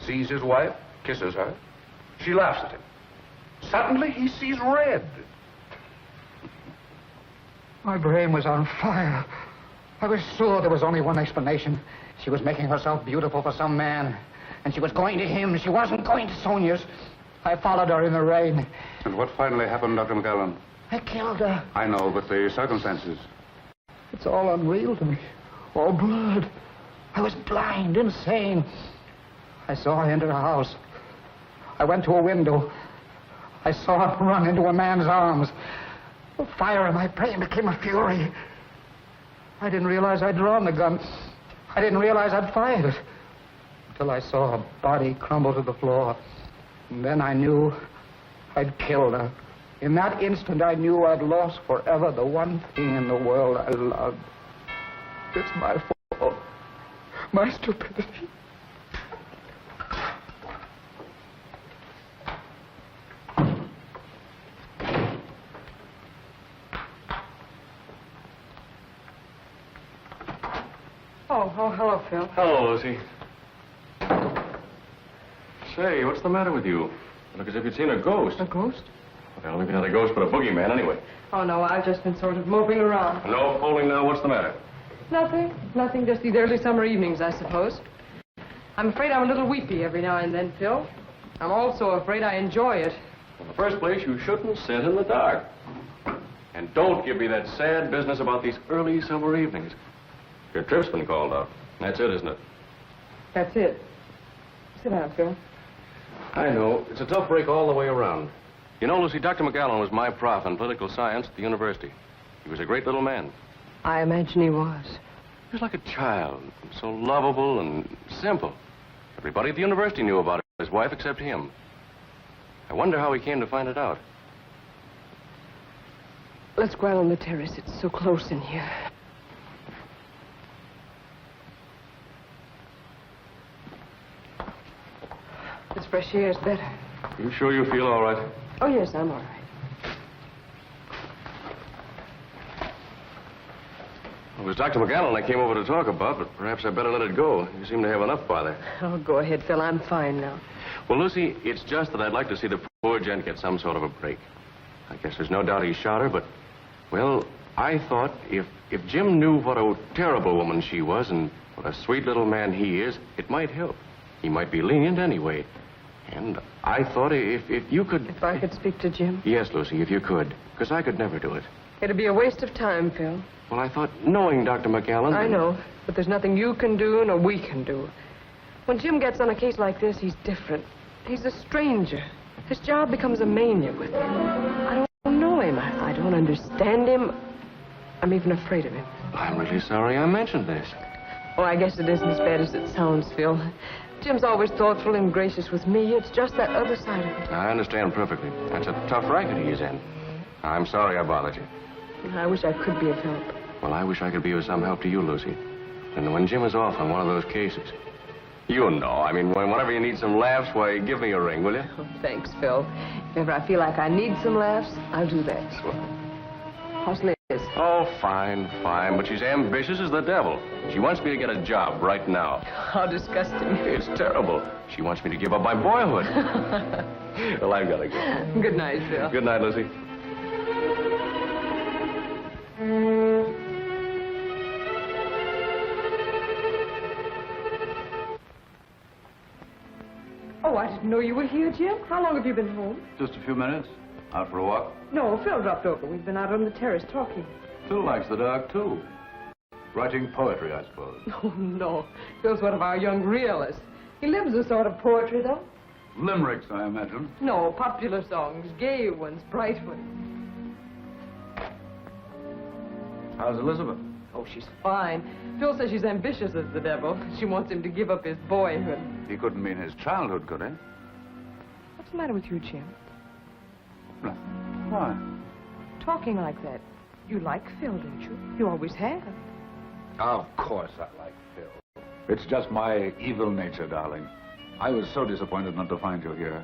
sees his wife, kisses her. She laughs at him. Suddenly, he sees red. My brain was on fire. I was sure there was only one explanation. She was making herself beautiful for some man. And she was going to him. She wasn't going to Sonia's. I followed her in the rain. And what finally happened, Dr. McAllen? I killed her. I know, but the circumstances. It's all unreal to me. All blood. I was blind, insane. I saw her enter a house. I went to a window. I saw her run into a man's arms. The fire in my brain became a fury. I didn't realize I'd drawn the gun. I didn't realize I'd fired it. Until I saw her body crumble to the floor. And then I knew I'd killed her. In that instant, I knew I'd lost forever the one thing in the world I loved. It's my fault. My stupidity. Oh, hello, Phil. Hello, Lucy. Say, what's the matter with you? You look as if you'd seen a ghost. A ghost? Well, maybe not a ghost, but a boogeyman anyway. Oh, no, I've just been sort of moping around. No fooling now. What's the matter? Nothing. Nothing, just these early summer evenings, I suppose. I'm afraid I'm a little weepy every now and then, Phil. I'm also afraid I enjoy it. In the first place, you shouldn't sit in the dark. And don't give me that sad business about these early summer evenings. Your trip's been called off. That's it, isn't it? That's it. Sit down, Phil. I know. It's a tough break all the way around. You know, Lucy, Dr. McAllen was my prof in political science at the university. He was a great little man. I imagine he was. He was like a child, so lovable and simple. Everybody at the university knew about his wife except him. I wonder how he came to find it out. Let's go out on the terrace. It's so close in here. This fresh air is better. You sure you feel all right? Oh, yes, I'm all right. It was Dr. McAllen I came over to talk about, but perhaps I better let it go. You seem to have enough bother. Oh, go ahead, Phil. I'm fine now. Well, Lucy, it's just that I'd like to see the poor gent get some sort of a break. I guess there's no doubt he shot her, but, well, I thought if Jim knew what a terrible woman she was and what a sweet little man he is, it might help. He might be lenient anyway. And I thought if you could... If I could speak to Jim? Yes, Lucy, if you could, because I could never do it. It'd be a waste of time, Phil. Well, I thought, knowing Dr. McAllen... I know, but there's nothing you can do nor we can do. When Jim gets on a case like this, he's different. He's a stranger. His job becomes a mania with him. I don't know him. I don't understand him. I'm even afraid of him. I'm really sorry I mentioned this. Oh, I guess it isn't as bad as it sounds, Phil. Jim's always thoughtful and gracious with me. It's just that other side of it. I understand perfectly. That's a tough racket he's in. I'm sorry I bothered you. I wish I could be of help. Well, I wish I could be of some help to you, Lucy. And when Jim is off on one of those cases, you know, I mean, whenever you need some laughs, why, give me a ring, will you? Oh, thanks, Phil. If ever I feel like I need some laughs, I'll do that. How's Liz? Oh, fine, fine. But she's ambitious as the devil. She wants me to get a job right now. How disgusting. It's terrible. She wants me to give up my boyhood. Well, I've got to go. Good night, Phil. Good night, Lucy. Oh, I didn't know you were here, Jim. How long have you been home? Just a few minutes. Out for a walk? No, Phil dropped over. We've been out on the terrace talking. Phil likes the dark, too. Writing poetry, I suppose. Oh, no. Phil's one of our young realists. He lives a sort of poetry, though. Limericks, I imagine. No, popular songs. Gay ones, bright ones. How's Elizabeth? Oh, she's fine. Phil says she's ambitious as the devil. She wants him to give up his boyhood. He couldn't mean his childhood, could he? What's the matter with you, Jim? Nothing. Why? Talking like that. You like Phil, don't you? You always have. Of course I like Phil. It's just my evil nature, darling. I was so disappointed not to find you here.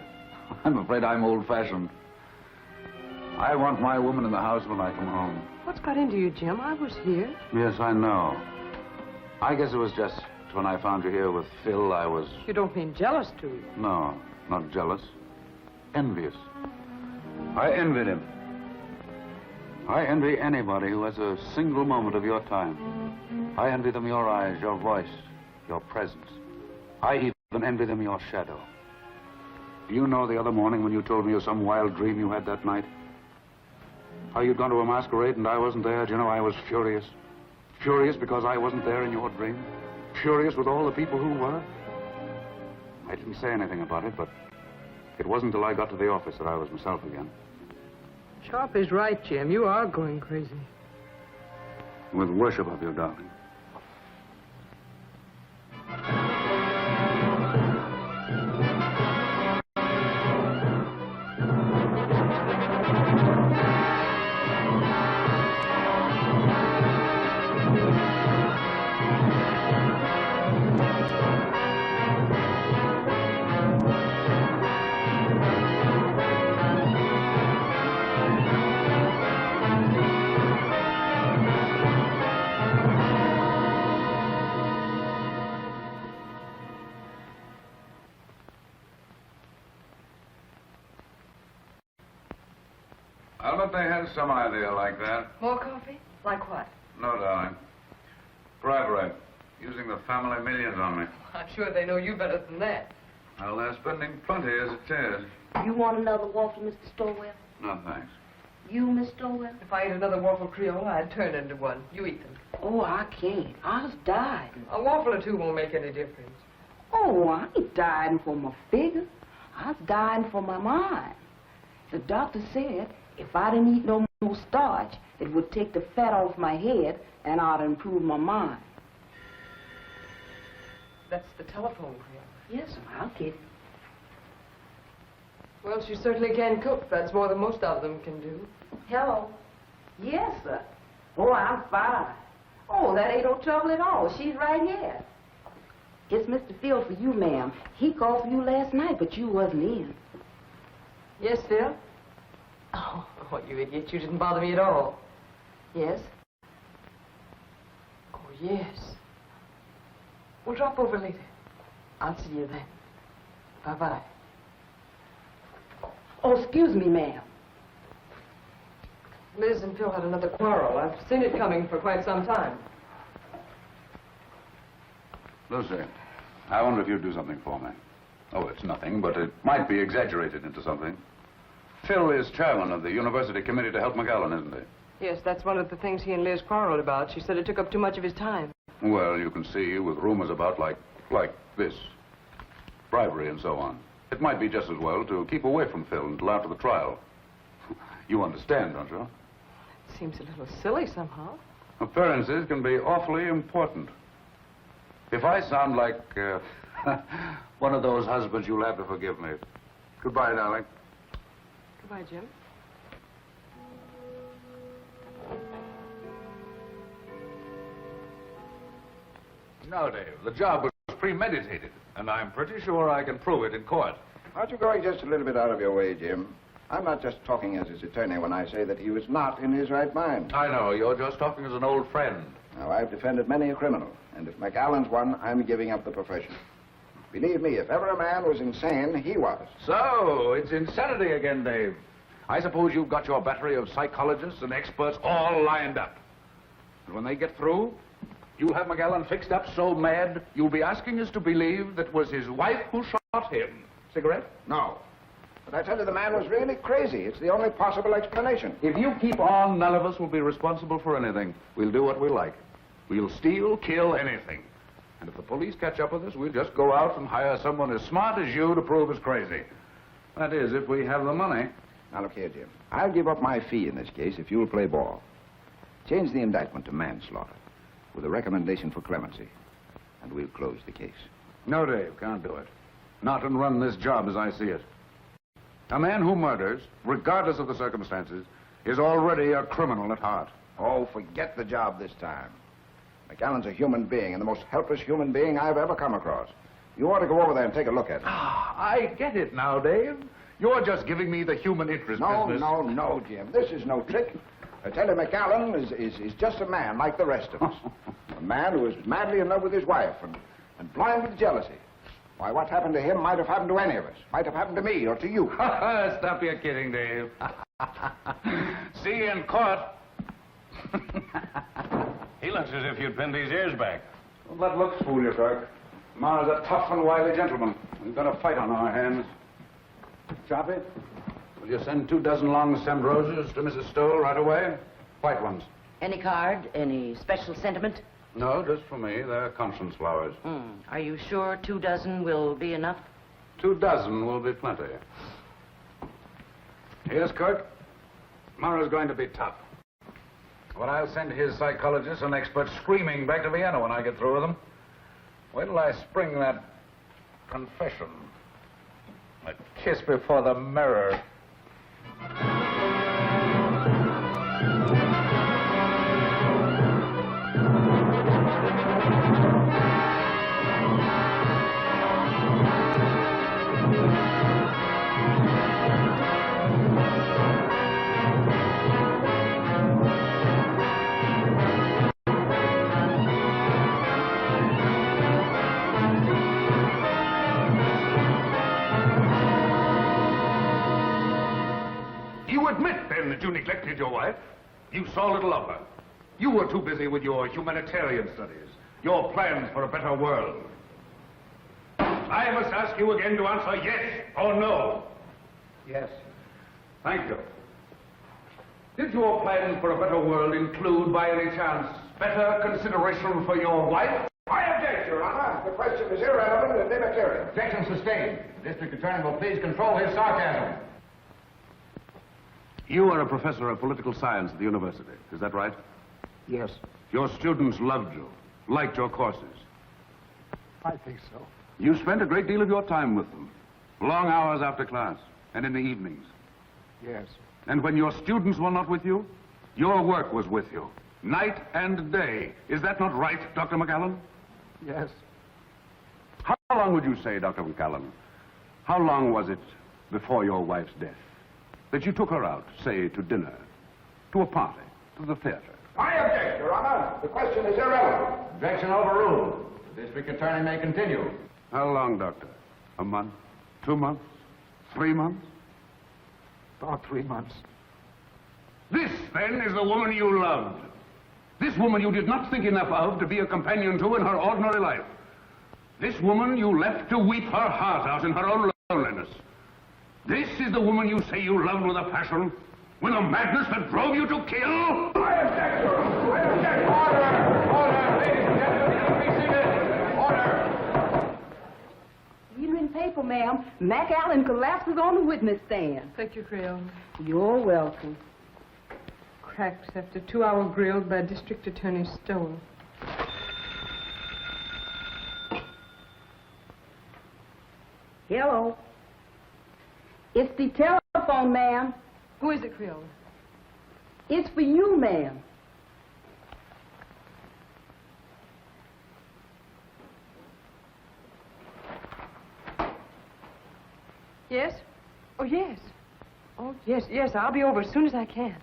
I'm afraid I'm old-fashioned. I want my woman in the house when I come home. What's got into you, Jim? I was here. Yes, I know. I guess it was just when I found you here with Phil, I was... You don't mean jealous, do you? No, not jealous. Envious. I envied him. I envy anybody who has a single moment of your time. I envy them your eyes, your voice, your presence. I even envy them your shadow. Do you know the other morning when you told me of some wild dream you had that night? How you'd gone to a masquerade and I wasn't there? Do you know, I was furious. Furious because I wasn't there in your dream. furious with all the people who were. I didn't say anything about it, but it wasn't till I got to the office that I was myself again. Sharp is right, Jim. You are going crazy. With worship of you, darling. I'll bet they had some idea like that. More coffee? Like what? No, darling. Bribery. Using the family millions on me. I'm sure they know you better than that. Well, they're spending plenty as it is. You want another waffle, Mr. Stowell? No, thanks. You, Miss Stowell? If I ate another waffle Creole, I'd turn into one. You eat them. Oh, I can't. I was dying. A waffle or two won't make any difference. Oh, I ain't dying for my figure. I was dying for my mind. The doctor said if I didn't eat no more starch, it would take the fat off my head and I'd improve my mind. That's the telephone, Creole. Yes, I'll get it. Well, she certainly can cook. That's more than most of them can do. Hello. Yes, sir. Oh, I'm fine. Oh, that ain't no trouble at all. She's right here. It's Mr. Phil for you, ma'am. He called for you last night, but you wasn't in. Yes, Phil? Oh, you idiot. You didn't bother me at all. Yes? Oh, yes. We'll drop over later. I'll see you then. Bye-bye. Oh, excuse me, ma'am. Liz and Phil had another quarrel. I've seen it coming for quite some time. Lucy, I wonder if you'd do something for me. Oh, it's nothing, but it might be exaggerated into something. Phil is chairman of the university committee to help McAllen, isn't he? Yes, that's one of the things he and Liz quarreled about. She said it took up too much of his time. Well, you can see with rumors about like this, bribery and so on. It might be just as well to keep away from Phil until after the trial. You understand, don't you? It seems a little silly somehow. Appearances can be awfully important. If I sound like one of those husbands, you'll have to forgive me. Goodbye, darling. Goodbye, Jim. No, Dave, the job was premeditated, and I'm pretty sure I can prove it in court. Aren't you going just a little bit out of your way, Jim? I'm not just talking as his attorney when I say that he was not in his right mind. I know, you're just talking as an old friend. Now, I've defended many a criminal, and if McAllen's one, I'm giving up the profession. Believe me, if ever a man was insane, he was. So, it's insanity again, Dave. I suppose you've got your battery of psychologists and experts all lined up. And when they get through, you'll have McAllen fixed up so mad, you'll be asking us to believe that was his wife who shot him. Cigarette? No. But I tell you, the man was really crazy. It's the only possible explanation. If you keep on, none of us will be responsible for anything. We'll do what we like. We'll steal, kill, anything. And if the police catch up with us, we'll just go out and hire someone as smart as you to prove us crazy. That is, if we have the money. Now, look here, Jim. I'll give up my fee in this case if you'll play ball. Change the indictment to manslaughter with a recommendation for clemency, and we'll close the case. No, Dave, can't do it. Not and run this job as I see it. A man who murders, regardless of the circumstances, is already a criminal at heart. Oh, forget the job this time. McAllen's a human being, and the most helpless human being I've ever come across. You ought to go over there and take a look at him. I get it now, Dave. You're just giving me the human interest business. No, Jim. This is no trick. I tell you, McAllen is just a man like the rest of us. A man who is madly in love with his wife and blind with jealousy. Why, what happened to him might have happened to any of us. Might have happened to me or to you. Stop your kidding, Dave. See you in court. He looks as if you'd pinned his ears back. Don't let looks fool you, Kirk. Ma's a tough and wily gentleman. We've got a fight on our hands. Choppy, will you send 24 long stemmed roses to Mrs. Stoll right away? White ones. Any card? Any special sentiment? No, just for me. They're conscience flowers. Are you sure 2 dozen will be enough? 2 dozen will be plenty. Yes, Kurt. Tomorrow's going to be tough. But I'll send his psychologists and experts screaming back to Vienna when I get through with them. Wait till I spring that confession. A kiss before the mirror. You admit, then, that you neglected your wife? You saw little of her. You were too busy with your humanitarian studies, your plans for a better world. I must ask you again to answer yes or no. Yes. Thank you. Did your plans for a better world include, by any chance, better consideration for your wife? I object, Your Honor. The question is irrelevant and immaterial. Objection sustained. The district attorney will please control his sarcasm. You are a professor of political science at the university. Is that right? Yes, Your students loved you, liked your courses. I think so. You spent a great deal of your time with them. Long hours after class and in the evenings. Yes. And when your students were not with you, your work was with you. Night and day. Is that not right, Dr. McAllen? Yes. How long would you say, Dr. McAllen, how long was it before your wife's death that you took her out, say, to dinner, to a party, to the theater? I object, Your Honor. The question is irrelevant. Objection overruled. The district attorney may continue. How long, Doctor? A month? 2 months? 3 months? About 3 months. This, then, is the woman you loved. This woman you did not think enough of to be a companion to in her ordinary life. This woman you left to weep her heart out in her own loneliness. This is the woman you say you loved with a passion, with a madness that drove you to kill? I object, Your Honor. I object. Order! Order! Ladies and gentlemen, please be seated. Order! Evening paper, ma'am. McAllen collapses on the witness stand. Thank you, Creole. You're welcome. Cracked after 2-hour grill by District Attorney Stoll. Hello. It's the telephone, ma'am. Who is it, Creole? It's for you, ma'am. Yes? Oh, yes. Oh, yes, yes. I'll be over as soon as I can.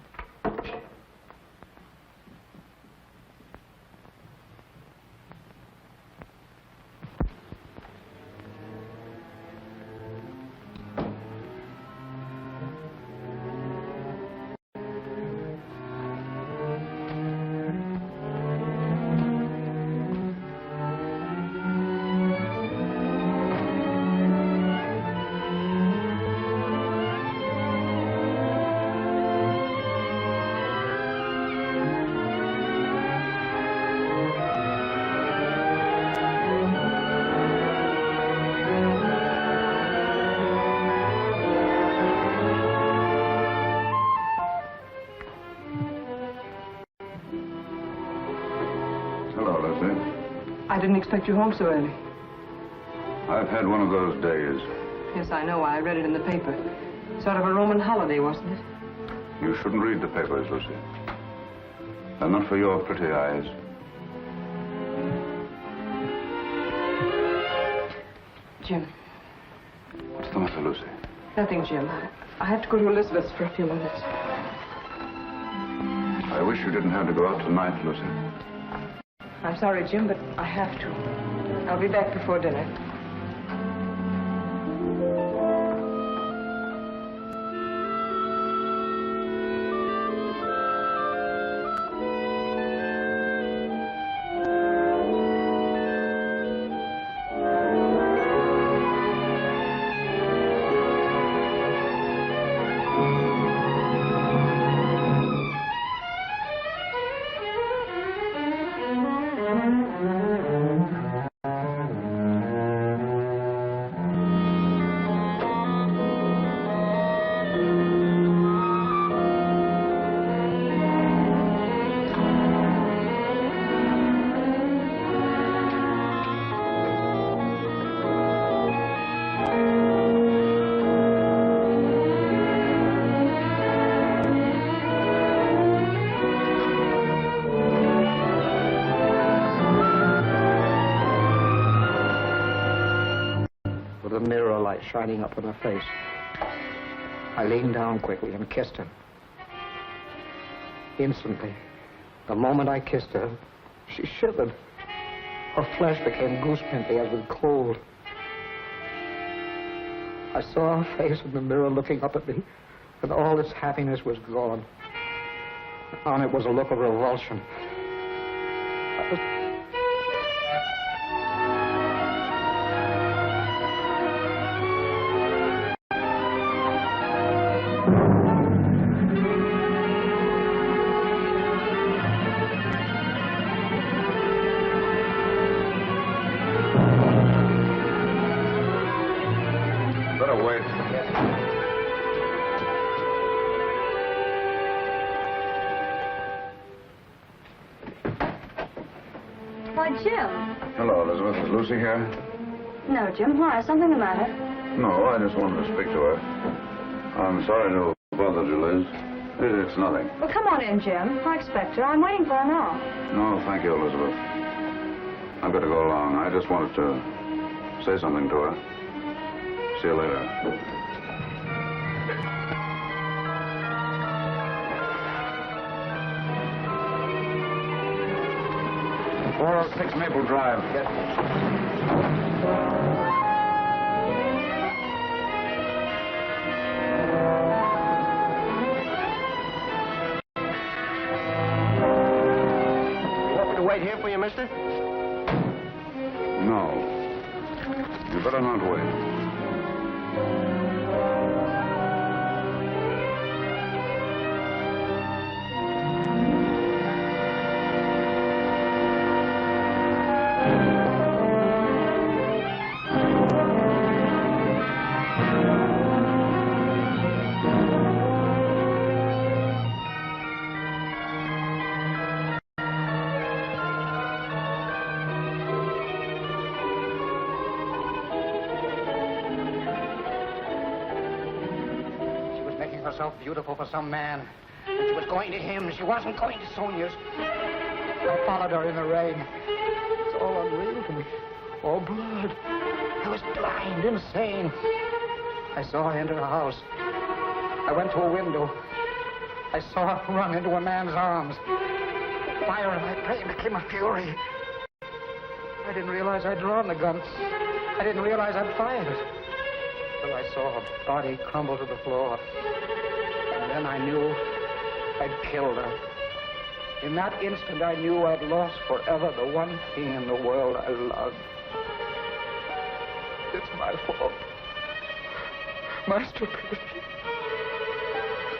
I didn't expect you home so early. I've had one of those days. Yes, I know. I read it in the paper. Sort of a Roman holiday, wasn't it? You shouldn't read the papers, Lucy. They're not for your pretty eyes. Jim. What's the matter, Lucy? Nothing, Jim. I have to go to Elizabeth's for a few minutes. I wish you didn't have to go out tonight, Lucy. I'm sorry, Jim, but I have to. I'll be back before dinner. the mirror light shining up on her face. I leaned down quickly and kissed her. Instantly, the moment I kissed her, she shivered. Her flesh became goose-pimply as with cold. I saw her face in the mirror looking up at me, and all its happiness was gone. On it was a look of revulsion. Better wait. Why, Jim. Hello, Elizabeth. Is Lucy here? No, Jim. Why? Something the matter? No, I just wanted to speak to her. I'm sorry to have bothered you, Liz. It's nothing. Well, come on in, Jim. I expect her. I'm waiting for her now. No, thank you, Elizabeth. I've got to go along. I just wanted to say something to her. See you later. 406 Maple Drive. Yes. You want me to wait here for you, mister? No. You better not wait. Herself beautiful for some man. And she was going to him. She wasn't going to Sonia's. I followed her in the rain. It's all unreal to me. All blood. I was blind, insane. I saw her enter a house. I went to a window. I saw her run into a man's arms. Fire in my brain became a fury. I didn't realize I'd drawn the gun. I didn't realize I'd fired it. Till I saw her body crumble to the floor. And then I knew I'd killed her. In that instant, I knew I'd lost forever the one thing in the world I loved. It's my fault. My stupidity.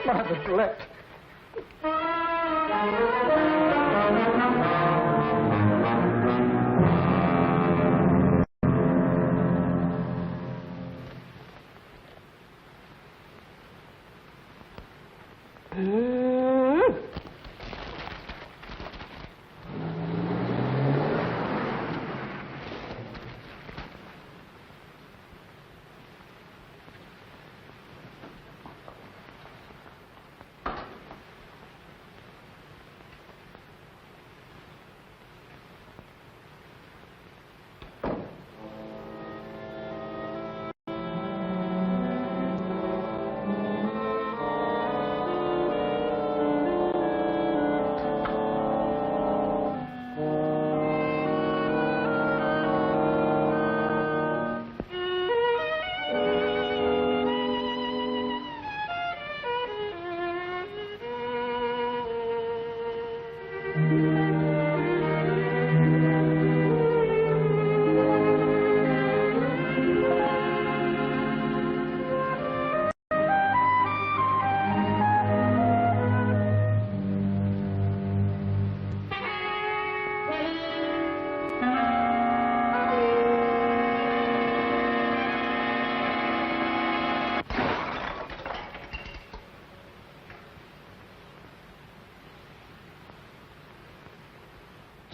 My neglect.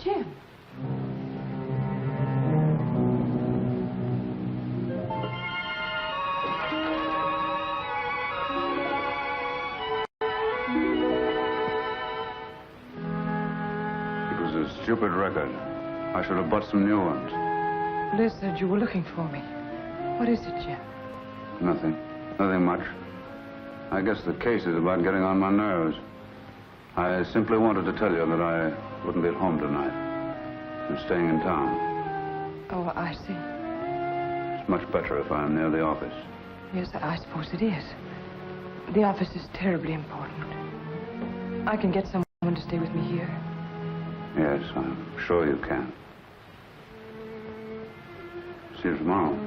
Jim. It was a stupid record. I should have bought some new ones. Liz said you were looking for me. What is it, Jim? Nothing. Nothing much. I guess the case is about getting on my nerves. I simply wanted to tell you that I wouldn't be at home tonight. I'm staying in town. Oh, I see. It's much better if I'm near the office. Yes, I suppose it is. The office is terribly important. I can get someone to stay with me here. Yes, I'm sure you can. See you tomorrow.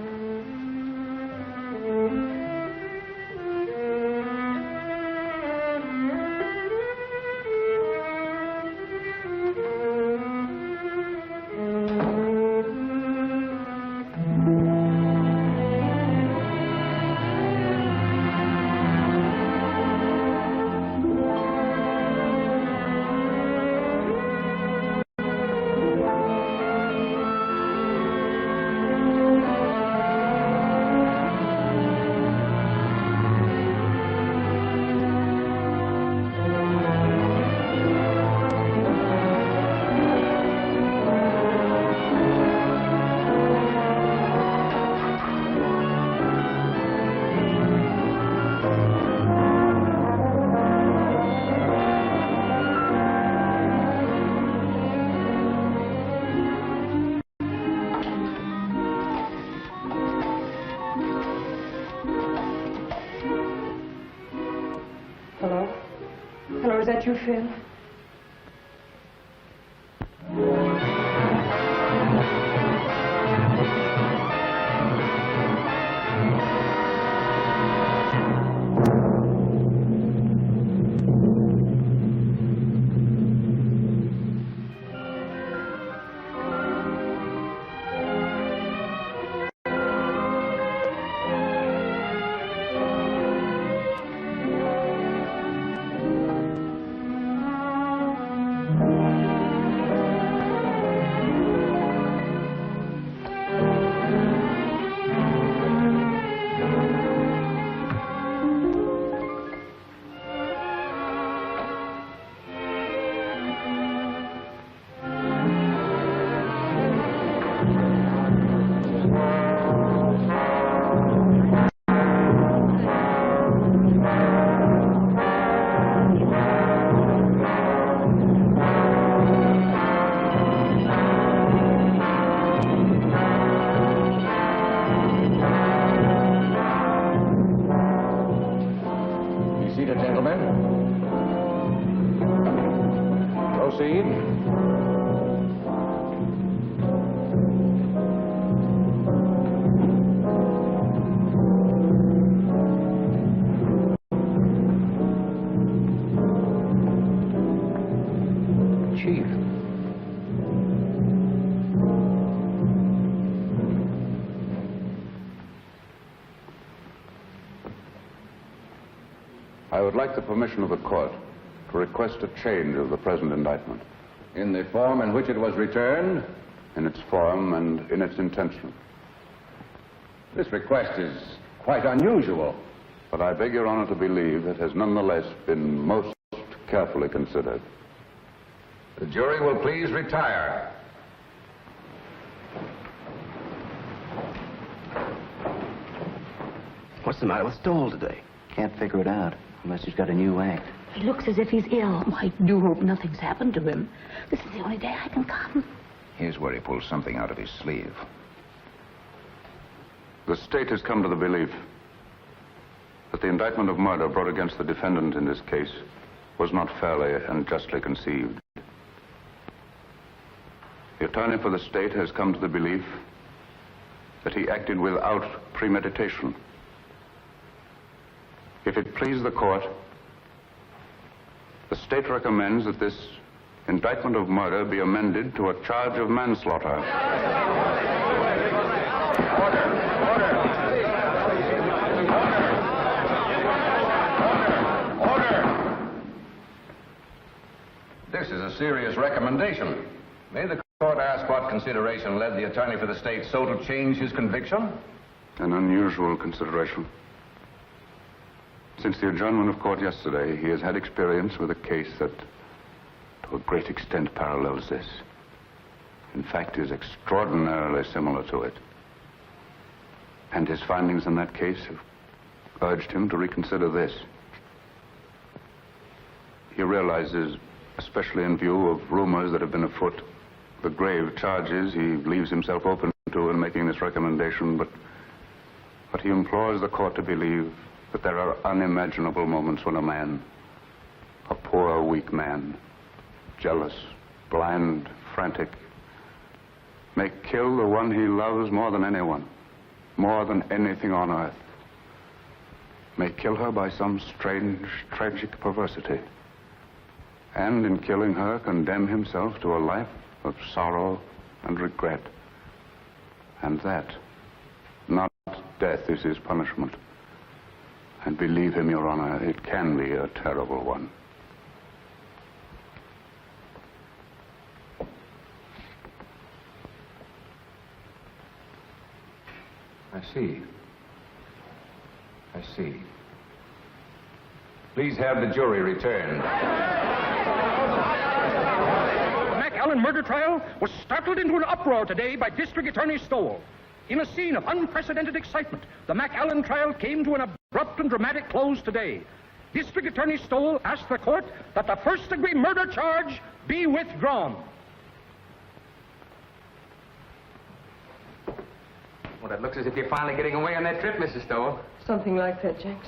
Is that you, Phil? I would like the permission of the court to request a change of the present indictment. In the form in which it was returned? In its form and in its intention. This request is quite unusual. But I beg Your Honor to believe it has nonetheless been most carefully considered. The jury will please retire. What's the matter with Stoll today? Can't figure it out, unless he's got a new act. He looks as if he's ill. Oh, I do hope nothing's happened to him. This is the only day I can come. Here's where he pulls something out of his sleeve. The state has come to the belief that the indictment of murder brought against the defendant in this case was not fairly and justly conceived. The attorney for the state has come to the belief that he acted without premeditation. If it please the court, the state recommends that this indictment of murder be amended to a charge of manslaughter. This is a serious recommendation. May the court ask what consideration led the attorney for the state so to change his conviction? An unusual consideration. Since the adjournment of court yesterday, he has had experience with a case that, to a great extent, parallels this. In fact, is extraordinarily similar to it. And his findings in that case have urged him to reconsider this. He realizes, especially in view of rumors that have been afoot, the grave charges he leaves himself open to in making this recommendation, but he implores the court to believe that there are unimaginable moments when a man, a poor, weak man, jealous, blind, frantic, may kill the one he loves more than anyone, more than anything on earth, may kill her by some strange, tragic perversity, and in killing her condemn himself to a life of sorrow and regret. And that, not death, is his punishment. And believe him, Your Honor, it can be a terrible one. I see. Please have the jury returned. The McAllen murder trial was startled into an uproar today by District Attorney Stowell. In a scene of unprecedented excitement, the McAllen trial came to an abrupt and dramatic close today. District Attorney Stowell asked the court that the first-degree murder charge be withdrawn. Well, it looks as if you're finally getting away on that trip, Mrs. Stowell. Something like that, Jenks.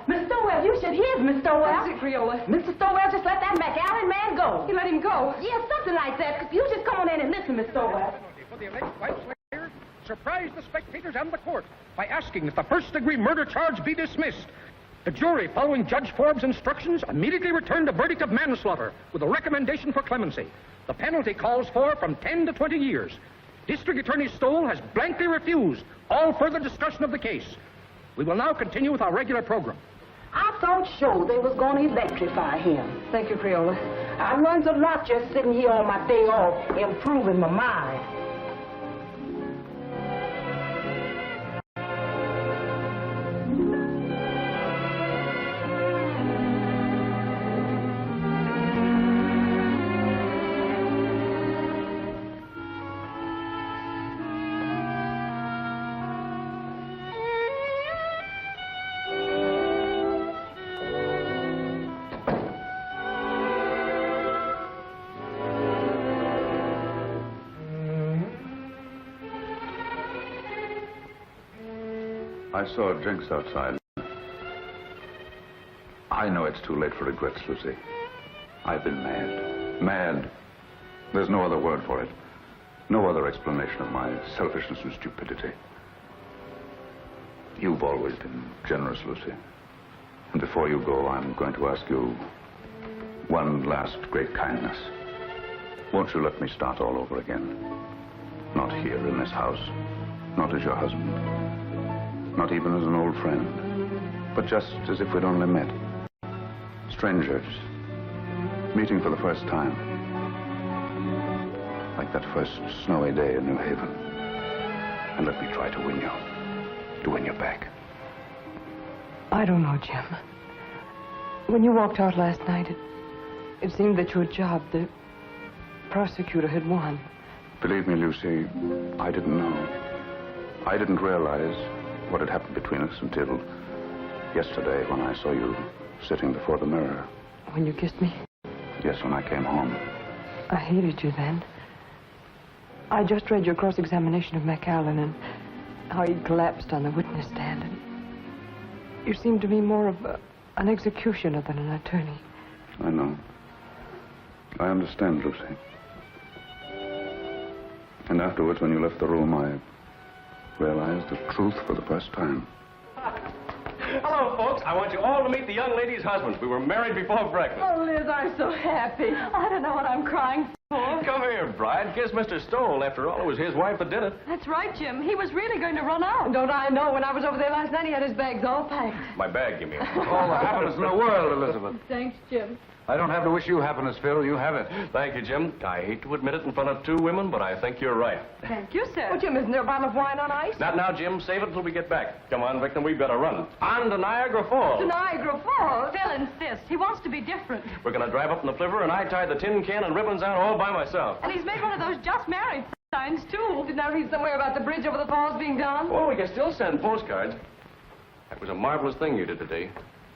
Miss Stowell, you should hear Miss Stowell. That's it, Creola. Mr. Stowell just let that McAllen man go. You let him go? Yeah, something like that. You just come on in and listen, Miss Stowell. For the alleged wife slayer, surprised the spectators and the court by asking that the first-degree murder charge be dismissed. The jury, following Judge Forbes' instructions, immediately returned a verdict of manslaughter with a recommendation for clemency. The penalty calls for from 10 to 20 years. District Attorney Stowell has blankly refused all further discussion of the case. We will now continue with our regular program. I thought sure they was going to electrify him. Thank you, Creola. I learned a lot just sitting here on my day off, improving my mind. I saw Jenks outside. I know it's too late for regrets, Lucy. I've been mad. Mad. There's no other word for it. No other explanation of my selfishness and stupidity. You've always been generous, Lucy. And before you go, I'm going to ask you one last great kindness. Won't you let me start all over again? Not here in this house. Not as your husband. Not even as an old friend, but just as if we'd only met. Strangers, meeting for the first time. Like that first snowy day in New Haven. And let me try to win you back. I don't know, Jim. When you walked out last night, it seemed that your job, the prosecutor, had won. Believe me, Lucy, I didn't know. I didn't realize what had happened between us until yesterday when I saw you sitting before the mirror. When you kissed me? Yes, when I came home. I hated you then. I just read your cross-examination of McAllen and how he'd collapsed on the witness stand. And you seemed to me more of an executioner than an attorney. I know. I understand, Lucy. And afterwards, when you left the room, I realized the truth for the first time. Hello, folks. I want you all to meet the young lady's husbands. We were married before breakfast. Oh, Liz, I'm so happy. I don't know what I'm crying for. Come here, bride. Kiss Mr. Stowell. After all, it was his wife that did it. That's right, Jim. He was really going to run out. Don't I know? When I was over there last night, he had his bags all packed. My bag, you mean? All the happiness in the world, Elizabeth. Thanks, Jim. I don't have to wish you happiness, Phil. You have it. Thank you, Jim. I hate to admit it in front of two women, but I think you're right. Thank you, sir. Oh, Jim, isn't there a bottle of wine on ice? Not now, Jim. Save it until we get back. Come on, Victor. We've got to run. On to Niagara Falls. To Niagara Falls? Phil insists. He wants to be different. We're going to drive up in the flivver, and I tie the tin can and ribbons out all by myself. And he's made one of those just married signs, too. Didn't I read somewhere about the bridge over the falls being done? Well, we can still send postcards. That was a marvelous thing you did today.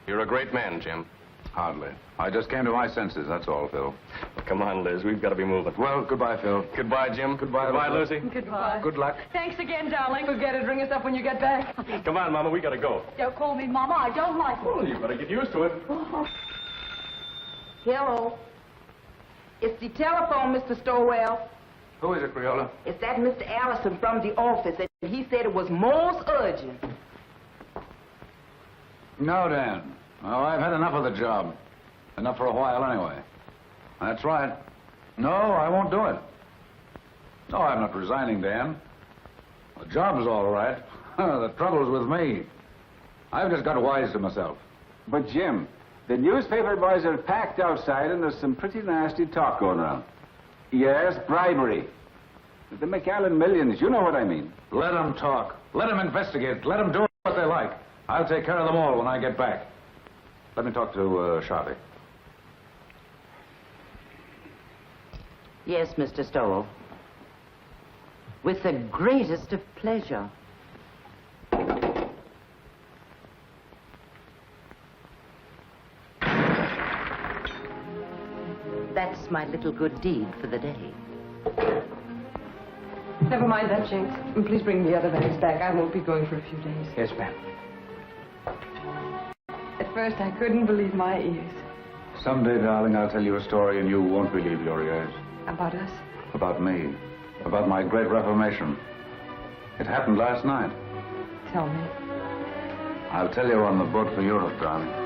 You're a great man, Jim. Hardly. I just came to my senses, that's all, Phil. Well, come on, Liz. We've got to be moving. Well, goodbye, Phil. Goodbye, Jim. Goodbye, Lucy. Goodbye. Good luck. Thanks again, darling. Forget it. Ring us up when you get back. Come on, Mama. We got to go. Don't call me Mama. I don't like it. Well, you better get used to it. Hello. It's the telephone, Mr. Stowell. Who is it, Creola? It's that Mr. Allison from the office, and he said it was most urgent. No, Dan. Oh, I've had enough of the job. Enough for a while, anyway. That's right. No, I won't do it. No, I'm not resigning, Dan. The job's all right. The trouble's with me. I've just got wise to myself. But, Jim, the newspaper boys are packed outside, and there's some pretty nasty talk going around. Yes, bribery. The McAllen millions, you know what I mean. Let them talk. Let them investigate. Let them do what they like. I'll take care of them all when I get back. Let me talk to Sharpie. Yes, Mr. Stowell. With the greatest of pleasure. That's my little good deed for the day. Never mind that, Jinx. And please bring the other bags back. I won't be going for a few days. Yes, ma'am. At first, I couldn't believe my ears. Someday, darling, I'll tell you a story and you won't believe your ears. About us? About me. About my great reformation. It happened last night. Tell me. I'll tell you on the boat for Europe, darling.